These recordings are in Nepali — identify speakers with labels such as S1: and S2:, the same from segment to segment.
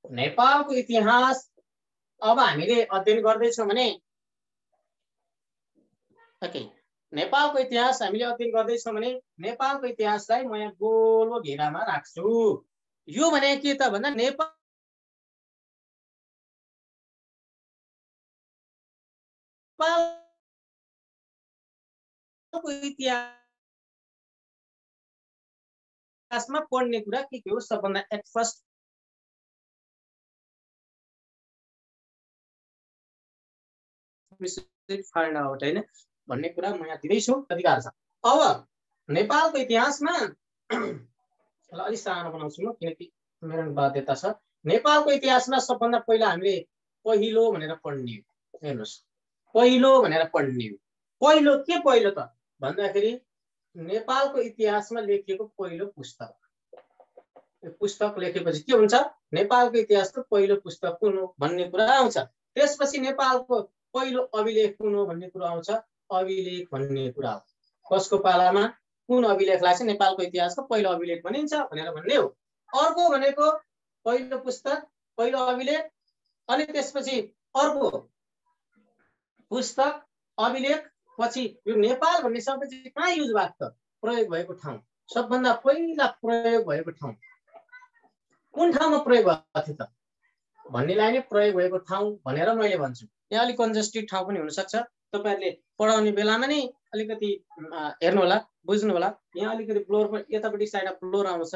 S1: नेपालको इतिहास अब हामीले अध्ययन गर्दैछौँ भने ओके नेपालको इतिहास हामीले अध्ययन गर्दैछौँ भने नेपालको इतिहासलाई म यहाँ गोलो घेरामा राख्छु। यो भने के त भन्दा नेपालको इतिहासमा पढ्ने कुरा के हो सबभन्दा एट फर्स्ट फाइन्ड आउट हैन भन्ने कुरा म यहाँ दिँदैछु अधिकार छ। अब नेपालको इतिहासमा अलि सानो बनाउँछु म किनकि मेरो बाध्यता छ। नेपालको इतिहासमा सबभन्दा पहिला हामीले पहिलो भनेर पढ्ने हो। हेर्नुस् पहिलो भनेर पढ्ने हो। पहिलो के पहिलो त भन्दाखेरि नेपालको इतिहासमा लेखिएको पहिलो पुस्तक। यो पुस्तक लेखेपछि के हुन्छ नेपालको इतिहासको पहिलो पुस्तक कुन हो भन्ने कुरा आउँछ। त्यसपछि नेपालको पहिलो अभिलेख कुन हो भन्ने कुरा आउँछ। अभिलेख भन्ने कुरा हो। कसको पालामा कुन अभिलेखलाई चाहिँ नेपालको इतिहासको पहिलो अभिलेख भनिन्छ भनेर भन्ने हो। अर्को भनेको पहिलो पुस्तक पहिलो अभिलेख अनि त्यसपछि अर्को पुस्तक अभिलेख पछि यो नेपाल भन्ने शब्द चाहिँ कहाँ युज भएको त प्रयोग भएको ठाउँ सबभन्दा पहिला प्रयोग भएको ठाउँ कुन ठाउँमा प्रयोग भएको थियो त भन्नेलाई नै प्रयोग भएको ठाउँ भनेर मैले भन्छु। यहाँ अलिक कन्जेस्टेड ठाउँ पनि हुनसक्छ तपाईहरुले पढाउने बेलामा नै अलिकति हेर्नु होला बुझ्नु होला। यहाँ अलिकति ब्लोर यतापट्टि साइडमा ब्लोर आउँछ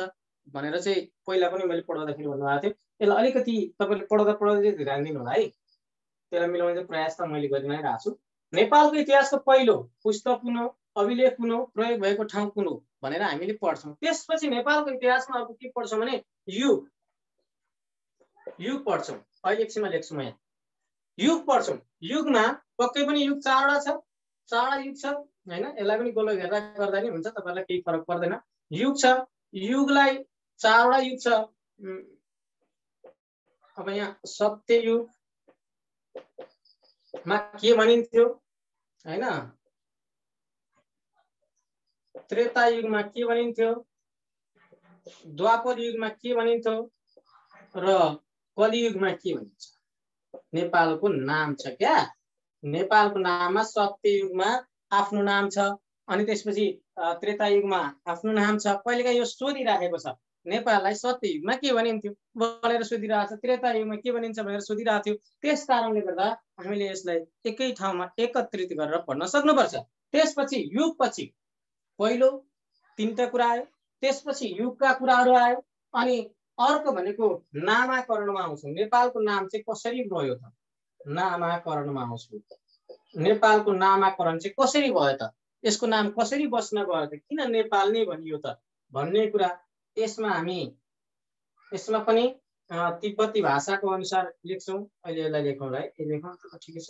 S1: भनेर चाहिँ पहिला पनि मैले पढाउँदाखेरि भन्नुभएको थियो। यसलाई अलिकति तपाईले पढाउँदै ध्यान दिनु होला है। त्यसलाई मिलाउने प्रयास त मैले गरि नै रहेको छु। नेपालको इतिहासको पहिलो पुस्तक कुन हो अभिलेख कुन हो प्रयोग भएको ठाउँ कुन हो भनेर हामीले पढ्छौँ। त्यसपछि नेपालको इतिहासमा अर्को के पढ्छौँ भने युग पढ्छौँ। अहिले एकछिनमा लेख्छु म यहाँ युग पढ्छौँ। युगमा पक्कै पनि युग चारवटा छ चारवटा युग छ हैन। यसलाई पनि गोलो घेरा गर्दा नि हुन्छ तपाईलाई केही फरक पर्दैन। युग छ युगलाई चारवटा युग छ। अब यहाँ सत्ययुग मा के भनिन्थ्यो हैन त्रेता युगमा के भनिन्थ्यो द्वापर युगमा के भनिन्थ्यो र कलियुगमा के भनिन्छ। नेपालको नाम छ क्या नेपालको नाममा सत्ययुगमा आफ्नो नाम छ अनि त्यसपछि त्रेता युगमा आफ्नो नाम छ। कहिलेकाहीँ यो सोधिराखेको छ नेपाललाई सत्ययुगमा के भनिन्थ्यो भनेर सोधिरहेको छ त्रेता युगमा के भनिन्छ भनेर सोधिरहेको थियो। त्यस कारणले गर्दा हामीले यसलाई एकै ठाउँमा एकत्रित गरेर पढ्न सक्नुपर्छ। त्यसपछि युगपछि पहिलो तीनटा कुरा आयो त्यसपछि युगका कुराहरू आयो अनि अर्को भनेको नामाकरणमा आउँछ। नेपालको नाम चाहिँ कसरी भयो त नामाकरणमा आउँछ। नेपालको नामाकरण चाहिँ कसरी भयो त यसको नाम कसरी बस्न गयो त किन नेपाल नै भनियो त भन्ने कुरा यसमा पनि तिब्बती भाषाको अनुसार लेख्छौँ। अहिले यसलाई लेखौँला है यो लेखौँ ठिकै छ।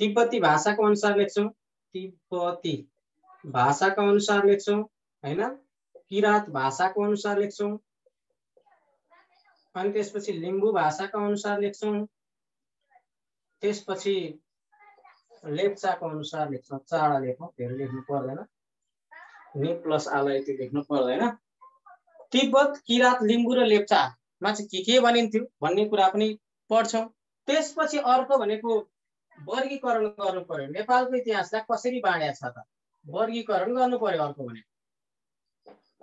S1: तिब्बती भाषाको अनुसार लेख्छौँ तिब्बती भाषाको अनुसार लेख्छौँ हैन। किरात भाषाको अनुसार लेख्छौँ अनि त्यसपछि लिम्बू भाषाको अनुसार लेख्छौँ। त्यसपछि लेप्चाको अनुसार लेख्छौँ। चारवटा लेखौँ धेरै लेख्नु पर्दैन नि प्लस आलाई त्यो लेख्नु पर्दैन। तिब्बत किरात लिम्बू र लेप्चामा चाहिँ के भनिन्थ्यो भन्ने कुरा पनि पढ्छौँ। त्यसपछि अर्को भनेको वर्गीकरण गर्नु पर्यो। नेपालको इतिहासलाई कसरी बाँडेको छ त वर्गीकरण गर्नु पर्यो। अर्को भने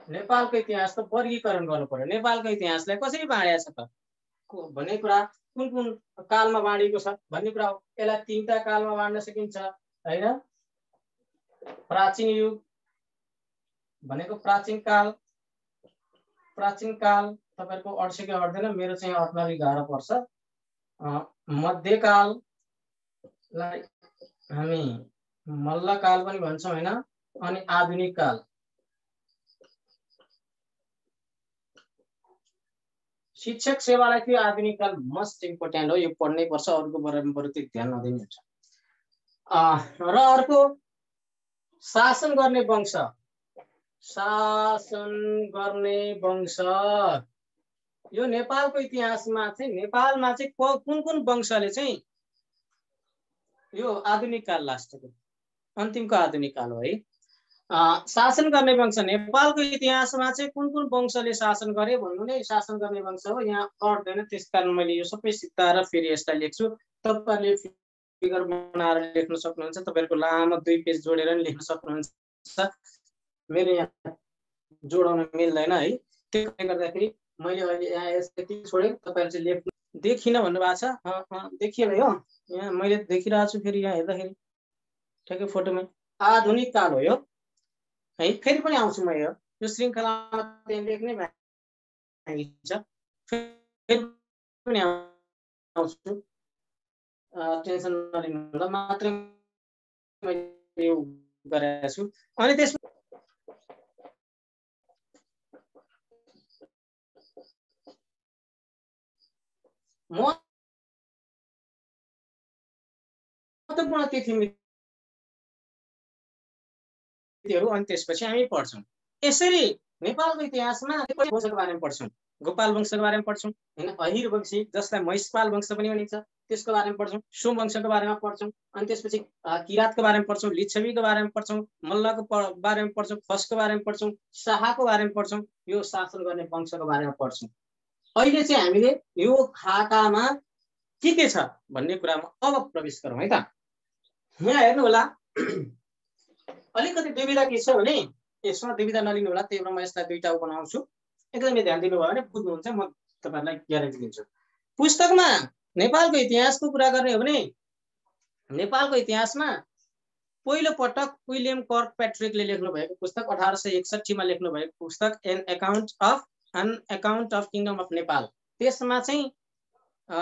S1: नेपालको इतिहासको वर्गीकरण गर्नु पर्यो। नेपालको इतिहासलाई कसरी बाँडेको छ त भन्ने कुरा कुन कुन कालमा बाँडिएको छ भन्ने कुरा हो। यसलाई तीनटा कालमा बाँड्न सकिन्छ हैन। प्राचीन युग भनेको प्राचीन काल तपाईहरुको अड्छ कि अड्दैन मेरो चाहिँ अट्न अलि गाह्रो पर्छ। मध्यकाललाई हामी मल्लकाल पनि भन्छौँ हैन। अनि आधुनिक काल शिक्षक सेवालाई त्यो आधुनिक काल मोस्ट इम्पोर्टेन्ट हो। यो पढ्नै पर्छ अरूको बारेमा बरु त्यति ध्यान नदिनु हुन्छ। र अर्को शासन गर्ने वंश यो नेपालको इतिहासमा चाहिँ नेपालमा चाहिँ कुन वंशले चाहिँ यो आधुनिक काल लास्टको अन्तिमको आधुनिक काल हो है। शासन गर्ने वंश नेपालको इतिहासमा चाहिँ कुन कुन वंशले शासन गरे भन्नु नै शासन गर्ने वंश हो। यहाँ अट्दैन, त्यसकारण मैले यो सबै सिद्धाएर फेरि यसलाई लेख्छु। तपाईहरुले फिगर बनाएर लेख्न सक्नुहुन्छ, तपाईहरुको लामो 2 पेज जोडेर नि लेख्न सक्नुहुन्छ। मेरो यहाँ जोडाउन मिल्दैन है, त्यसले गर्दाखेरि मैले अहिले यहाँ यति छोडे। तपाईहरु चाहिँ लेख्नु देखिन भन्नु भएको छ, देखिएन यो यहाँ मैले देखिरहेको छु। फेरि यहाँ हेर्दाखेरि ठ्याक्कै फोटोमा आधुनिक काल हो यो है। फेरि पनि आउँछु म यो श्रृङ्खलामा त्यहाँ लेख्नै बाँकी छ, फेरि पनि आउँछु। टेन्सन नलिनु होला, मात्र मैले यो गरेको छु। अनि त्यसमा महत्त्वपूर्ण तिथिहरू अनि त्यसपछि हामी पढ्छौँ। यसरी नेपालको इतिहासमा वंशको बारेमा पढ्छौँ, गोपाल वंशको बारेमा पढ्छौँ हैन, अहिर वंशी जसलाई महिषपाल वंश पनि भनिन्छ त्यसको बारेमा पढ्छौँ, सोम वंशको बारेमा पढ्छौँ। अनि त्यसपछि किरातको बारेमा पढ्छौँ, लिच्छवीको बारेमा पढ्छौँ, मल्लको बारेमा पढ्छौँ, खसको बारेमा पढ्छौँ, शाहको बारेमा पढ्छौँ, यो शासन गर्ने वंशको बारेमा पढ्छौँ। अहिले चाहिँ हामीले यो खातामा के छ भन्ने कुरामा अब प्रवेश गरौँ है त। यहाँ हेर्नु होला, अलिकति दुविधा के छ भने यसमा दुविधा नलिनु होला, त्यही भएर म यसलाई दुईटा बनाउँछु। एकदमै ध्यान दिनुभयो भने बुझ्नुहुन्छ, म तपाईहरुलाई ग्यारेन्टी दिन्छु। पुस्तकमा नेपालको इतिहासको कुरा गर्ने हो भने नेपालको इतिहासमा पहिलो पटक विलियम कर्कप्याट्रिकले लेख्नु भएको पुस्तक 1861 मा लेख्नु भएको पुस्तक an account of kingdom of Nepal. त्यसमा चाहिँ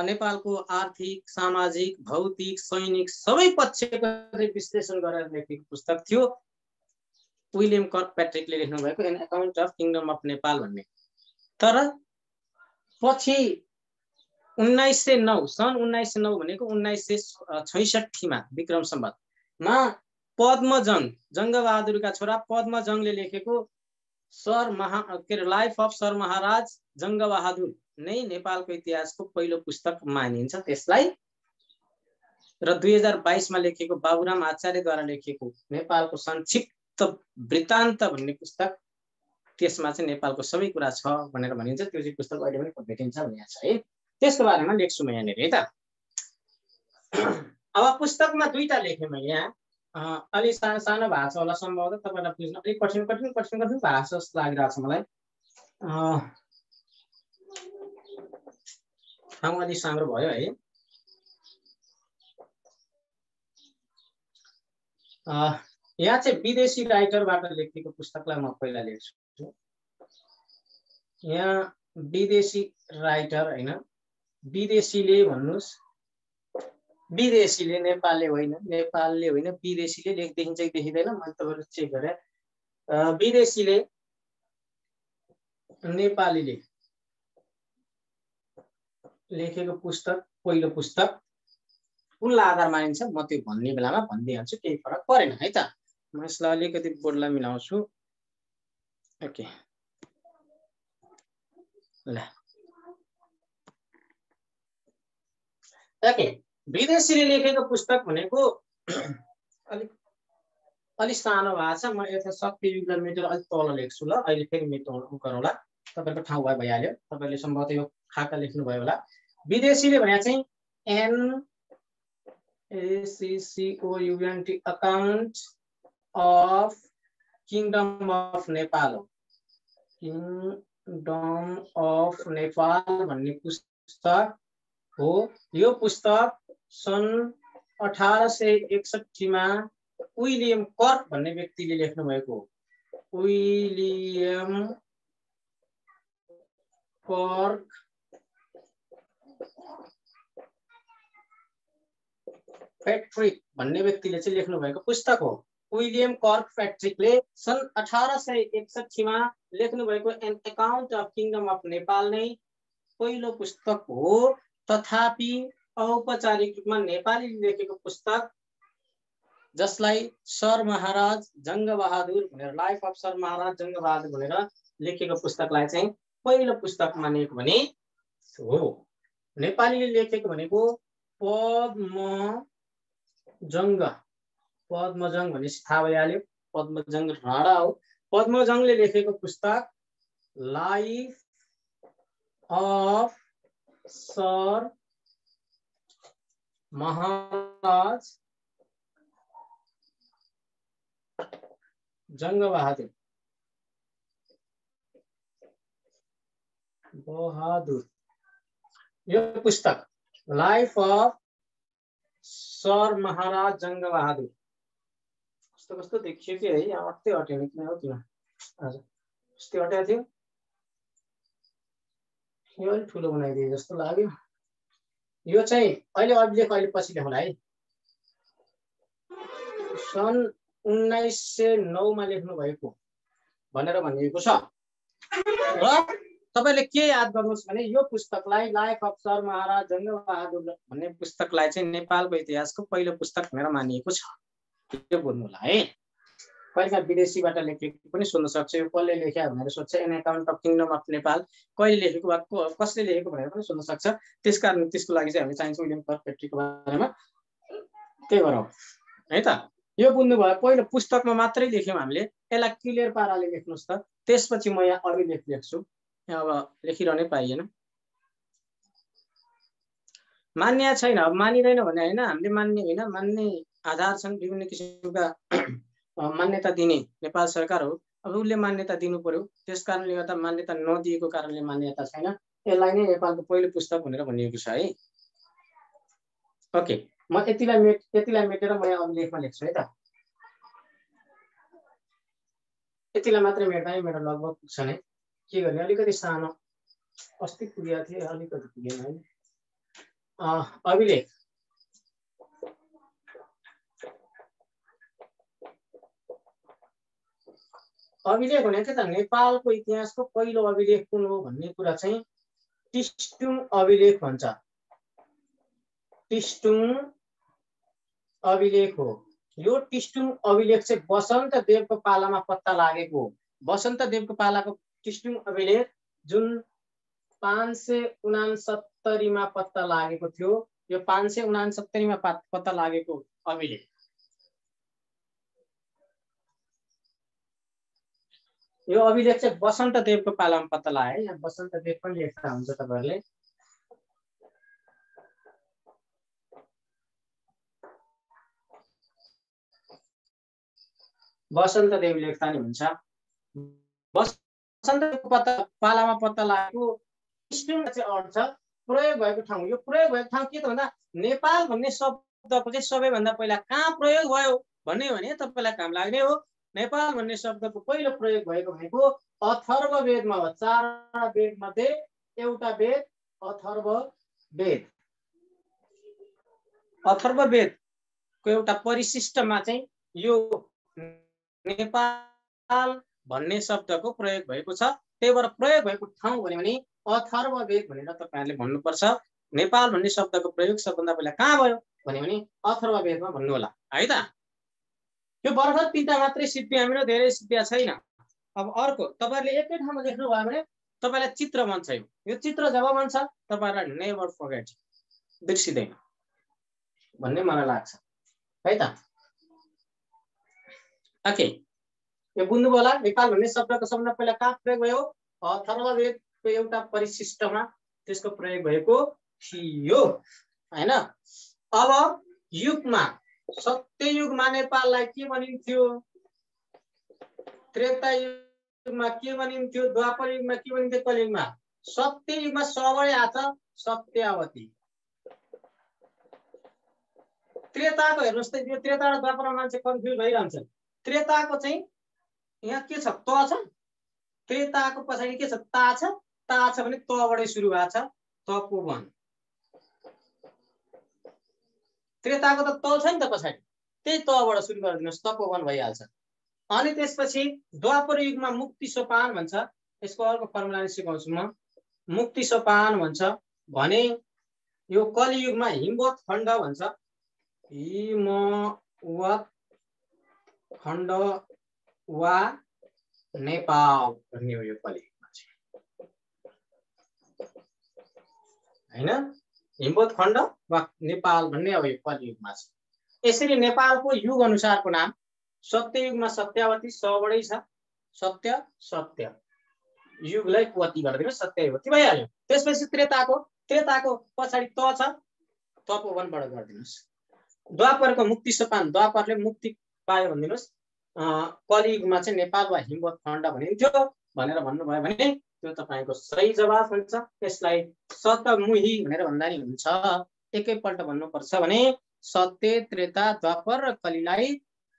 S1: नेपालको आर्थिक, सामाजिक, भौतिक, सैनिक सबै पक्षको विश्लेषण गरेर लेखेको पुस्तक थियो विलियम कर्कप्याट्रिकले लेख्नु भएको an account of kingdom of Nepal भन्ने। तर पछि 1909 सन् 1909 भनेको 1966 मा विक्रम सम्वतमा पद्मजंग, जंगबहादुरका छोरा पद्मजंगले लेखेको लाइफ अफ सर महाराज जंगबहादुर नै नेपालको इतिहासको पहिलो पुस्तक मानिन्छ त्यसलाई। र 2022 मा लेखेको बाबुराम आचार्यद्वारा लेखेको नेपालको संक्षिप्त वृत्तान्त भन्ने पुस्तक, त्यसमा चाहिँ नेपालको सबै कुरा छ भनेर भनिन्छ। त्यो चाहिँ पुस्तक अहिले पनि भेटिन्छ भनिएको छ है, त्यसको बारेमा लेख्छु म यहाँनिर है त। अब पुस्तकमा दुईटा लेखेँ मैले यहाँ, अलि सानो भाषा होला सम्भवतः तपाईलाई बुझ्न अलि कठिन भाषा जस्तो लागिरहेको छ मलाई। ठाउँ अलि सानो भयो है। यहाँ चाहिँ विदेशी राइटरबाट लेखेको पुस्तकलाई म पहिला लेख्छु। यहाँ विदेशी राइटर हैन, विदेशीले भन्नुस्, विदेशीले, नेपालले होइन, नेपालले होइन, विदेशीले देखिन्छ कि देखिँदैन मैले तपाईहरु चेक गरे। विदेशीले नेपालीले लेखेको पुस्तक, पहिलो पुस्तक कुनलाई आधार मानिन्छ म त्यो भन्ने बेलामा भनिदिइहाल्छु, केही फरक परेन है त। म यसलाई अलिकति बोर्डलाई मिलाउँछु। ओके ल, ओके विदेशीले लेखेको पुस्तक भनेको अलि सानो भाषा, म यथाशक्ति विज्ञान मेटेर अलि तल लेख्छु ल। अहिले फेरि मेटाउनु गरौँला, तपाईहरुको ठाउँ भइहाल्यो, तपाईहरुले सम्भवतः यो खाका लेख्नु भयो होला। विदेशीले भने चाहिँ NACCOUNT account of kingdom of Nepal, kingdom of Nepal भन्ने पुस्तक हो। यो पुस्तक सन् 1861 मा विलियम कर्क भन्ने व्यक्तिले लेख्नु भएको हो। विलियम कर्क पैट्रिक भन्ने व्यक्तिले चाहिँ लेख्नु भएको पुस्तक हो। विलियम कर्कप्याट्रिकले सन् 1861 मा लेख्नु भएको an account of kingdom of Nepal नै पहिलो पुस्तक हो। तथापि औपचारिक रूपमा नेपालीले लेखेको पुस्तक जसलाई सर महाराज जंगबहादुर भनेर, लाइफ अफ सर महाराज जंगबहादुर भनेर लेखेको पुस्तकलाई चाहिँ पहिलो पुस्तक मानिएको भने हो। नेपालीले लेखेको भनेको पद्मजंग भनेपछि थाहा भइहाल्यो, पद्मजङ राणा हो। पद्मजङले लेखेको पुस्तक लाइफ अफ सर महाराज जङ्गबहादुर यो पुस्तक लाइफ अफ सर महाराज जङ्गबहादुर कस्तो कस्तो देखियो कि है, यहाँ अट्टै हट्यो किन हो किन हजुर कस्तो हटेको थियो, यो अलिक ठुलो बनाइदिए जस्तो लाग्यो। यो चाहिँ अहिले अभिलेख अहिले पछि लेखौँला है। सन् 1909 मा लेख्नु भएको भनेर भनिएको छ। र तपाईले के याद गर्नुहोस् भने यो पुस्तकलाई लाइफ अफ सर महाराज जङ्गबहादुर भन्ने पुस्तकलाई चाहिँ नेपालको इतिहासको पहिलो पुस्तक भनेर मानिएको छ। यो बुझ्नु होला है। कहिले विदेशीबाट लेखेको पनि सुन्न सक्छ, यो कसले लेख्या भनेर सोध्छ, an account of kingdom of Nepal कहिले लेखेको वा कसले लेखेको भनेर पनि सुन्न सक्छ। त्यसकारण त्यसको लागि चाहिँ हामी चाहिन्छ विलियम कर्कपेट्रीको बारेमा त्यही गरौँ है त। यो बुझ्नु भयो। पहिलो पुस्तकमा मात्रै लेख्यौँ हामीले, यसलाई क्लियर पाराले लेख्नुहोस् त। त्यसपछि म यहाँ अभिलेख लेख्छु, अब लेखिरहनै पाइएन। मान्य छैन, अब मानिँदैन भने होइन, हामीले मान्ने होइन, मान्ने आधार छन्, विभिन्न किसिमका मान्यता दिने नेपाल सरकार हो। अब उसले मान्यता दिनु पर्यो, त्यस कारणले गर्दा मान्यता नदिएको कारणले मान्यता छैन। यसलाई नै नेपालको पहिलो पुस्तक भनेर भनिएको छ है। ओके, म यतिलाई मेटेर म यहाँ अभिलेखमा लेख्छु है त। यतिलाई मात्रै मेट्दा मेरो लगभग पुग्छ नै। के गर्ने, अलिकति सानो अस्ति पुगेको थिएँ, अलिकति पुगेन है। अभिलेख अभिलेख भने के त, नेपालको इतिहासको पहिलो अभिलेख कुन हो भन्ने कुरा चाहिँ टिस्टुङ अभिलेख भन्छ। टिस्टुङ अभिलेख हो यो। टिस्टुङ अभिलेख चाहिँ वसन्त देवको पालामा पत्ता लागेको हो। वसन्त देवको पालाको टिस्टुङ अभिलेख जुन 569 मा पत्ता लागेको थियो। यो 569 मा पत्ता लागेको अभिलेख। यो अभिलेख चाहिँ वसन्त देवको पालामा पत्ता लाग्यो। यहाँ वसन्त देव पनि लेख्दा हुन्छ तपाईहरुले। वसन्त देव लेख्दा नि हुन्छ। वसन्त देवको पालामा पत्ता लागेको टिस्टुङ चाहिँ अर्थ प्रयोग भएको ठाउँ। यो प्रयोग भएको ठाउँ के त भन्दा नेपाल भन्ने शब्दको चाहिँ सबैभन्दा पहिला कहाँ प्रयोग भयो भन्ने भने तपाईलाई काम लाग्ने हो। नेपाल भन्ने शब्दको पहिलो प्रयोग भएको भनेको अथर्ववेदमा हो। 4 वेद मध्ये एउटा वेद अथर्ववेद। अथर्ववेदको एउटा परिशिष्टमा चाहिँ यो नेपाल भन्ने शब्दको प्रयोग भएको छ। त्यही भएर प्रयोग भएको ठाउँ भन्यो भने अथर्ववेद भनेर तपाईहरुले भन्नुपर्छ। नेपाल भन्ने शब्दको प्रयोग सबभन्दा पहिला कहाँ भयो भन्यो भने अथर्ववेदमा भन्नु होला है त। यो भर्खर 3टा मात्रै सिद्धिया मेरो, धेरै सिद्धिया छैन। अब अर्को तपाईहरुले एकै ठाउँमा लेख्नु भयो भने तपाईलाई चित्र बन्छ। यो चित्र जब बन्छ तपाईहरुलाई नेभर फर्गेट, बिर्सिदैन भन्ने मलाई लाग्छ है त। ओके, यो बुझ्नु होला। नेपाल भन्ने शब्दको सबभन्दा पहिला कहाँ प्रयोग भयो? अथर्ववेदको एउटा परिशिष्टमा त्यसको प्रयोग भएको थियो हैन। अब युगमा सत्ययुगमा नेपाललाई के भनिन्थ्यो? त्रेता युगमा के भनिन्थ्यो? द्वापर युगमा के भनिन्थ्यो? कलियुगमा? सत्ययुगमा सबैले आछ सत्यावती। त्रेताको हेर्नुस् त, यो त्रेता र द्वापरमा मान्छे कन्फ्युज भइरहन्छन्। त्रेताको चाहिँ यहाँ के छ? त छ। त्रेताको पछाडि के छ? ता छ। ता छ भने तबाटै सुरु भएको छ, तपोवन। त्रेताको त त छ नि त पछाडि, त्यही तबाट सुरु गरिदिनुस्, तपोवन भइहाल्छ। अनि त्यसपछि द्वापर युगमा मुक्ति सोपान भन्छ। यसको अर्को फर्मुला सिकाउँछु म। मुक्ति सोपान भन्छ भने यो कलियुगमा हिमवत खण्ड भन्छ। हिमवत खण्ड वा नेपाल भन्ने हो यो कलियुगमा चाहिँ हैन। हिमवत खण्ड वा नेपाल भन्ने अब यो कलियुगमा छ। यसरी नेपालको युग अनुसारको नाम सत्ययुगमा सत्यावती स बढै छ, सत्य सत्य युगलाई वती गरिदिनु, सत्यवती भइहाल्यो। त्यसपछि त्रेताको पछाडि त छ, तपोवनबाट गरिदिनुहोस्। द्वापरको मुक्ति सोपान, द्वापरले मुक्ति पायो भनिदिनुहोस्। कलियुगमा चाहिँ नेपाल वा हिमवत खण्ड भनिन्थ्यो भनेर भन्नुभयो भने त्यो तपाईँको सही जवाफ हुन्छ। यसलाई शतमुही भनेर भन्दा नि हुन्छ। एकैपल्ट भन्नुपर्छ भने सत्य, त्रेता, द्वापर र कलिलाई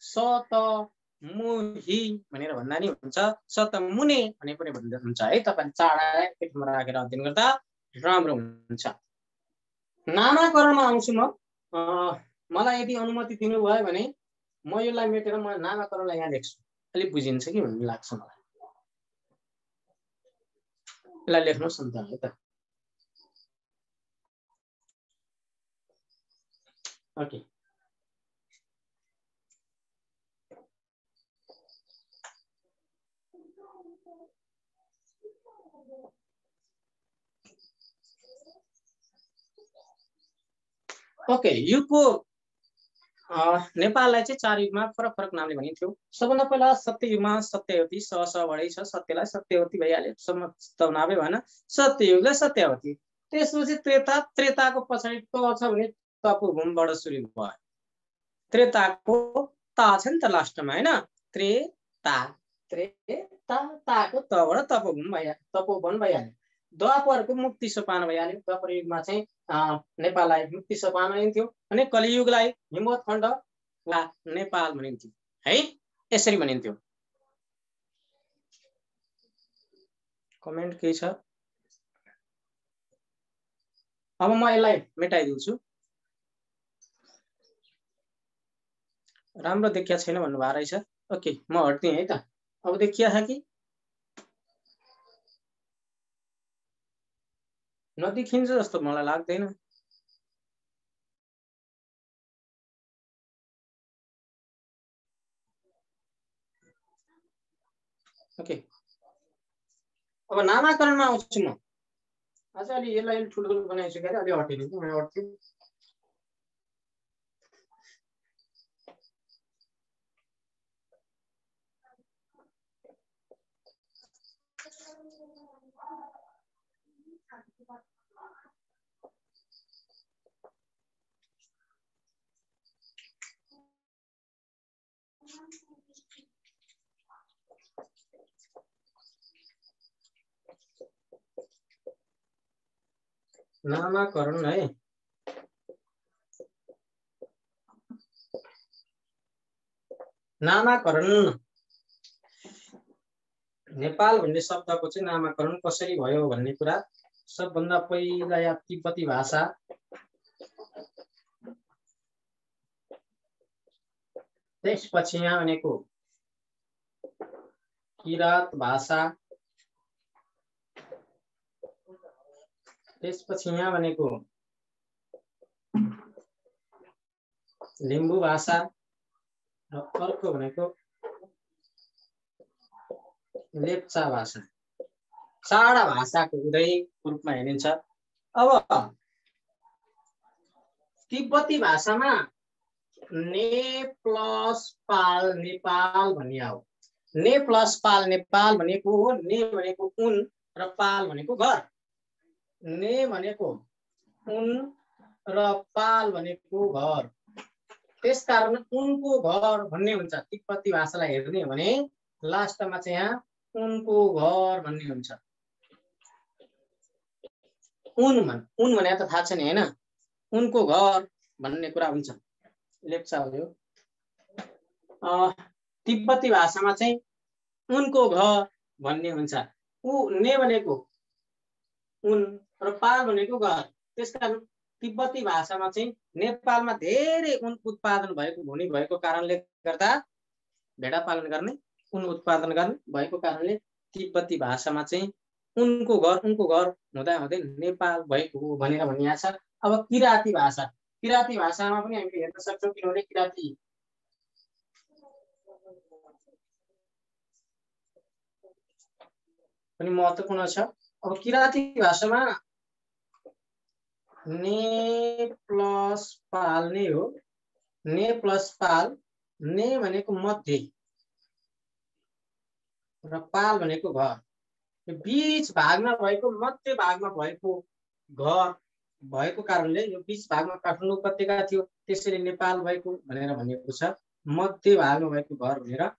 S1: शतमुही भनेर भन्दा नि हुन्छ। शतमुने भने पनि भन्दा हुन्छ है। तपाईले चाडा एकै ठाउँमा राखेर अध्ययन गर्दा राम्रो हुन्छ। नामाकरणमा आउँछु म। मलाई यदि अनुमति दिनुभयो भने म यसलाई मेटेर म नामाकरणलाई यहाँ लेख्छु। अलिक बुझिन्छ कि भन्ने लाग्छ मलाई। यसलाई लेख्नुहोस् न त है त। Okay, okay. युगको नेपाललाई चाहिँ 4 युगमा फरक फरक नामले भनिन्थ्यो। सबभन्दा पहिला सत्ययुगमा सत्यवती स बढै छ, सत्यलाई सत्यवती भइहाल्यो, नभए भएन, सत्ययुगलाई सत्यवती। त्यसपछि त्रेताको पछाडि त छ भने तपोभूमबाट सुरु भयो। त्रेताको ता छ नि त लास्टमा हैन, त्रेताको तबाट तपोवन भइहाल्यो। द्वापरको मुक्ति सोपान भइहाल्यो। द्वापर युगमा चाहिँ नेपाललाई मुक्ति सोपान भनिन्थ्यो अनि कलियुगलाई हिमवत खण्ड वा नेपाल भनिन्थ्यो है। यसरी भनिन्थ्यो। कमेन्ट के छ? अब म यसलाई मेटाइदिन्छु। राम्रो देखिया छैन भन्नुभएको रहेछ। ओके, म हट्दिएँ है त। अब देखिया है कि नदेखिन्छ जस्तो मलाई लाग्दैन। ओके, अब नामाकरणमा आउँछु म। आज अलि यसलाई ठुलो बनाइसकेर अलि हटिदिन्छु। म हट्छु। नामाकरण है। नामाकरण नेपाल भन्ने शब्दको चाहिँ नामाकरण कसरी भयो भन्ने कुरा सबभन्दा पहिला या तिब्बती भाषा, त्यसपछि यहाँ भनेको किरात भाषा, त्यसपछि यहाँ भनेको लिम्बू भाषा र अर्को भनेको लेप्चा भाषा। 4 भाषाको उदयको रूपमा हेरिन्छ। अब तिब्बती भाषामा ने प्लस पाल नेपाल भन्ने आयो। ने प्लस पाल नेपाल भनेको हो ने भनेको उन र पाल भनेको घर। ने भनेको उन र पाल भनेको घर। त्यसकारण उनको घर भन्ने हुन्छ। तिब्बती भाषालाई हेर्ने हो भने लास्टमा चाहिँ यहाँ उनको घर भन्ने हुन्छ। उन भने त थाहा छ नि हैन, उनको घर भन्ने कुरा हुन्छ। लेप्चा हो। तिब्बती भाषामा चाहिँ उनको घर भन्ने हुन्छ। ने भनेको उन र पाल भनेको घर। त्यसकारण तिब्बती भाषामा चाहिँ नेपालमा धेरै उन उत्पादन भएको भूमि भएको कारणले गर्दा भेडा पालन गर्ने, उन उत्पादन गर्ने भएको कारणले तिब्बती भाषामा चाहिँ उनको घर हुँदा हुँदै नेपाल भएको हो भनेर भनिएको छ। अब किराती भाषामा पनि हामीले हेर्न सक्छौँ, किनभने किराती पनि महत्त्वपूर्ण छ। अब किराती भाषामा ने प्लस पाल नै हो। ने प्लस पाल ने भनेको मध्य र पाल भनेको घर। बीच भागमा भएको मध्य भागमा भएको घर भएको कारणले यो बीच भागमा काठमाडौँ उपत्यका थियो, त्यसैले नेपाल भएको भनेर भनिएको छ। मध्य भागमा भएको घर भनेर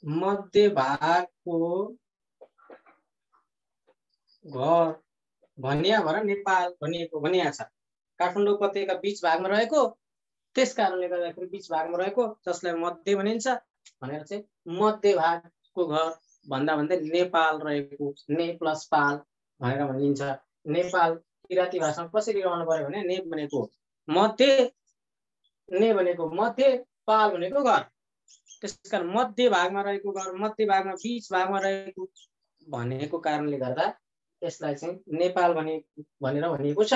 S1: मध्य भागको घर भनिया भएर नेपाल भनिएको भनिया छ। काठमाडौँ उपत्यका बीच भागमा रहेको, त्यस कारणले गर्दाखेरि बीच भागमा रहेको जसलाई मध्य भनिन्छ भनेर चाहिँ मध्य भागको घर भन्दा भन्दै नेपाल रहेको ने प्लस पाल भनेर भनिन्छ। नेपाल किराँती भाषामा कसरी रहनु पर्यो भने ने भनेको मध्य, ने भनेको मध्य, पाल भनेको घर। त्यसकारण मध्य भागमा रहेको घर, मध्य भागमा बीच भागमा रहेको भनेको कारणले गर्दा यसलाई चाहिँ नेपाल भनेर भनिएको छ।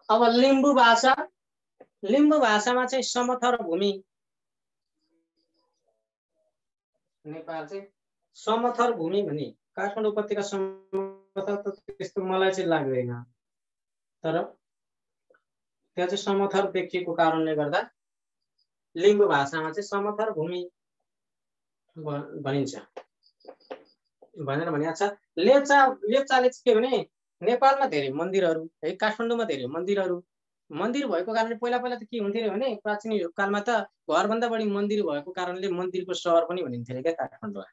S1: अब लिम्बू भाषा, लिम्बू भाषामा चाहिँ समथर भूमि, नेपाल चाहिँ समथर भूमि भने काठमाडौँ उपत्यका समथर त त्यस्तो मलाई चाहिँ लाग्दैन, तर त्यहाँ चाहिँ समथर देखिएको कारणले गर्दा लिम्बू भाषामा चाहिँ समथर भूमि भनिन्छ भनेर भनिएको छ। लेप्चाले चाहिँ के भने नेपालमा धेरै मन्दिरहरू है, काठमाडौँमा धेरै मन्दिरहरू, मन्दिर भएको कारणले पहिला त के हुन्थ्यो अरे भने प्राचीन युगकालमा त घरभन्दा बढी मन्दिर भएको कारणले मन्दिरको सहर पनि भनिन्थ्यो अरे क्या काठमाडौँ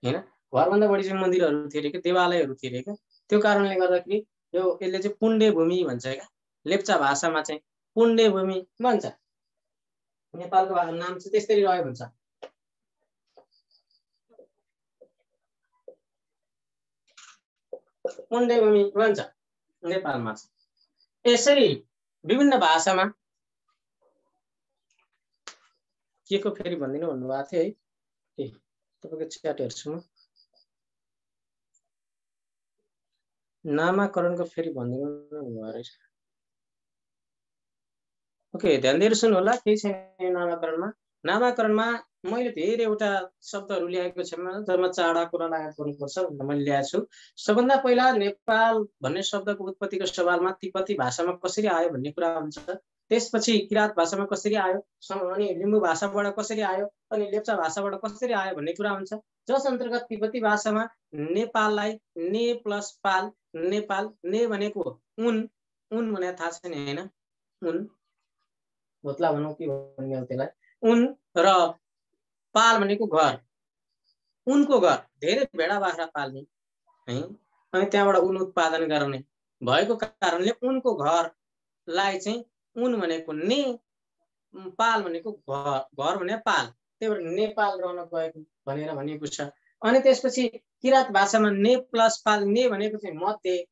S1: हैन। घरभन्दा बढी चाहिँ मन्दिरहरू थिए अरे क्या, देवालयहरू थिए अरे क्या। त्यो कारणले गर्दाखेरि यो यसले चाहिँ पुण्य भूमि भन्छ क्या, लेप्चा भाषामा चाहिँ पुण्य भूमि भन्छ। नेपालको नाम चाहिँ त्यसरी रह्यो भन्छ। पुण्य भूमि भन्छ नेपालमा। यसरी विभिन्न भाषामा के को फेरि भनिदिनु भन्नुभएको थियो है, तपाईँको च्याट हेर्छु म। नामाकरणको फेरि भनिदिनु भन्नुभएको रहेछ। ओके, ध्यान दिएर सुन्नु होला, केही छैन नामाकरणमा। नामाकरणमा मैले धेरैवटा शब्दहरू ल्याएको छु, जसमा चाडा कुरा लगायत गर्नुपर्छ भनेर मैले ल्याएको छु। सबभन्दा पहिला नेपाल भन्ने शब्दको उत्पत्तिको सवालमा तिब्बती भाषामा कसरी आयो भन्ने कुरा हुन्छ। त्यसपछि किराँत भाषामा कसरी आयो, अनि लिम्बू भाषाबाट कसरी आयो, अनि लेप्चा भाषाबाट कसरी आयो भन्ने कुरा हुन्छ। जस अन्तर्गत तिब्बती भाषामा नेपाललाई ने प्लस पाल, नेपाल, ने भनेको उन, उन भनेर थाहा छैन हैन, उन भोत्ला भनौँ के भन्ने हो त्यसलाई, उन र पाल भनेको घर, उनको घर, धेरै भेडा बाख्रा पाल्ने है, अनि त्यहाँबाट उन उत्पादन गर्ने भएको कारणले उनको घरलाई चाहिँ उन भनेको ने, पाल भनेको घर भने पाल, त्यही भएर नेपाल रहन गएको भनेर भनिएको छ। अनि त्यसपछि किराँत भाषामा ने प्लस पाल, ने भनेको चाहिँ मध्य,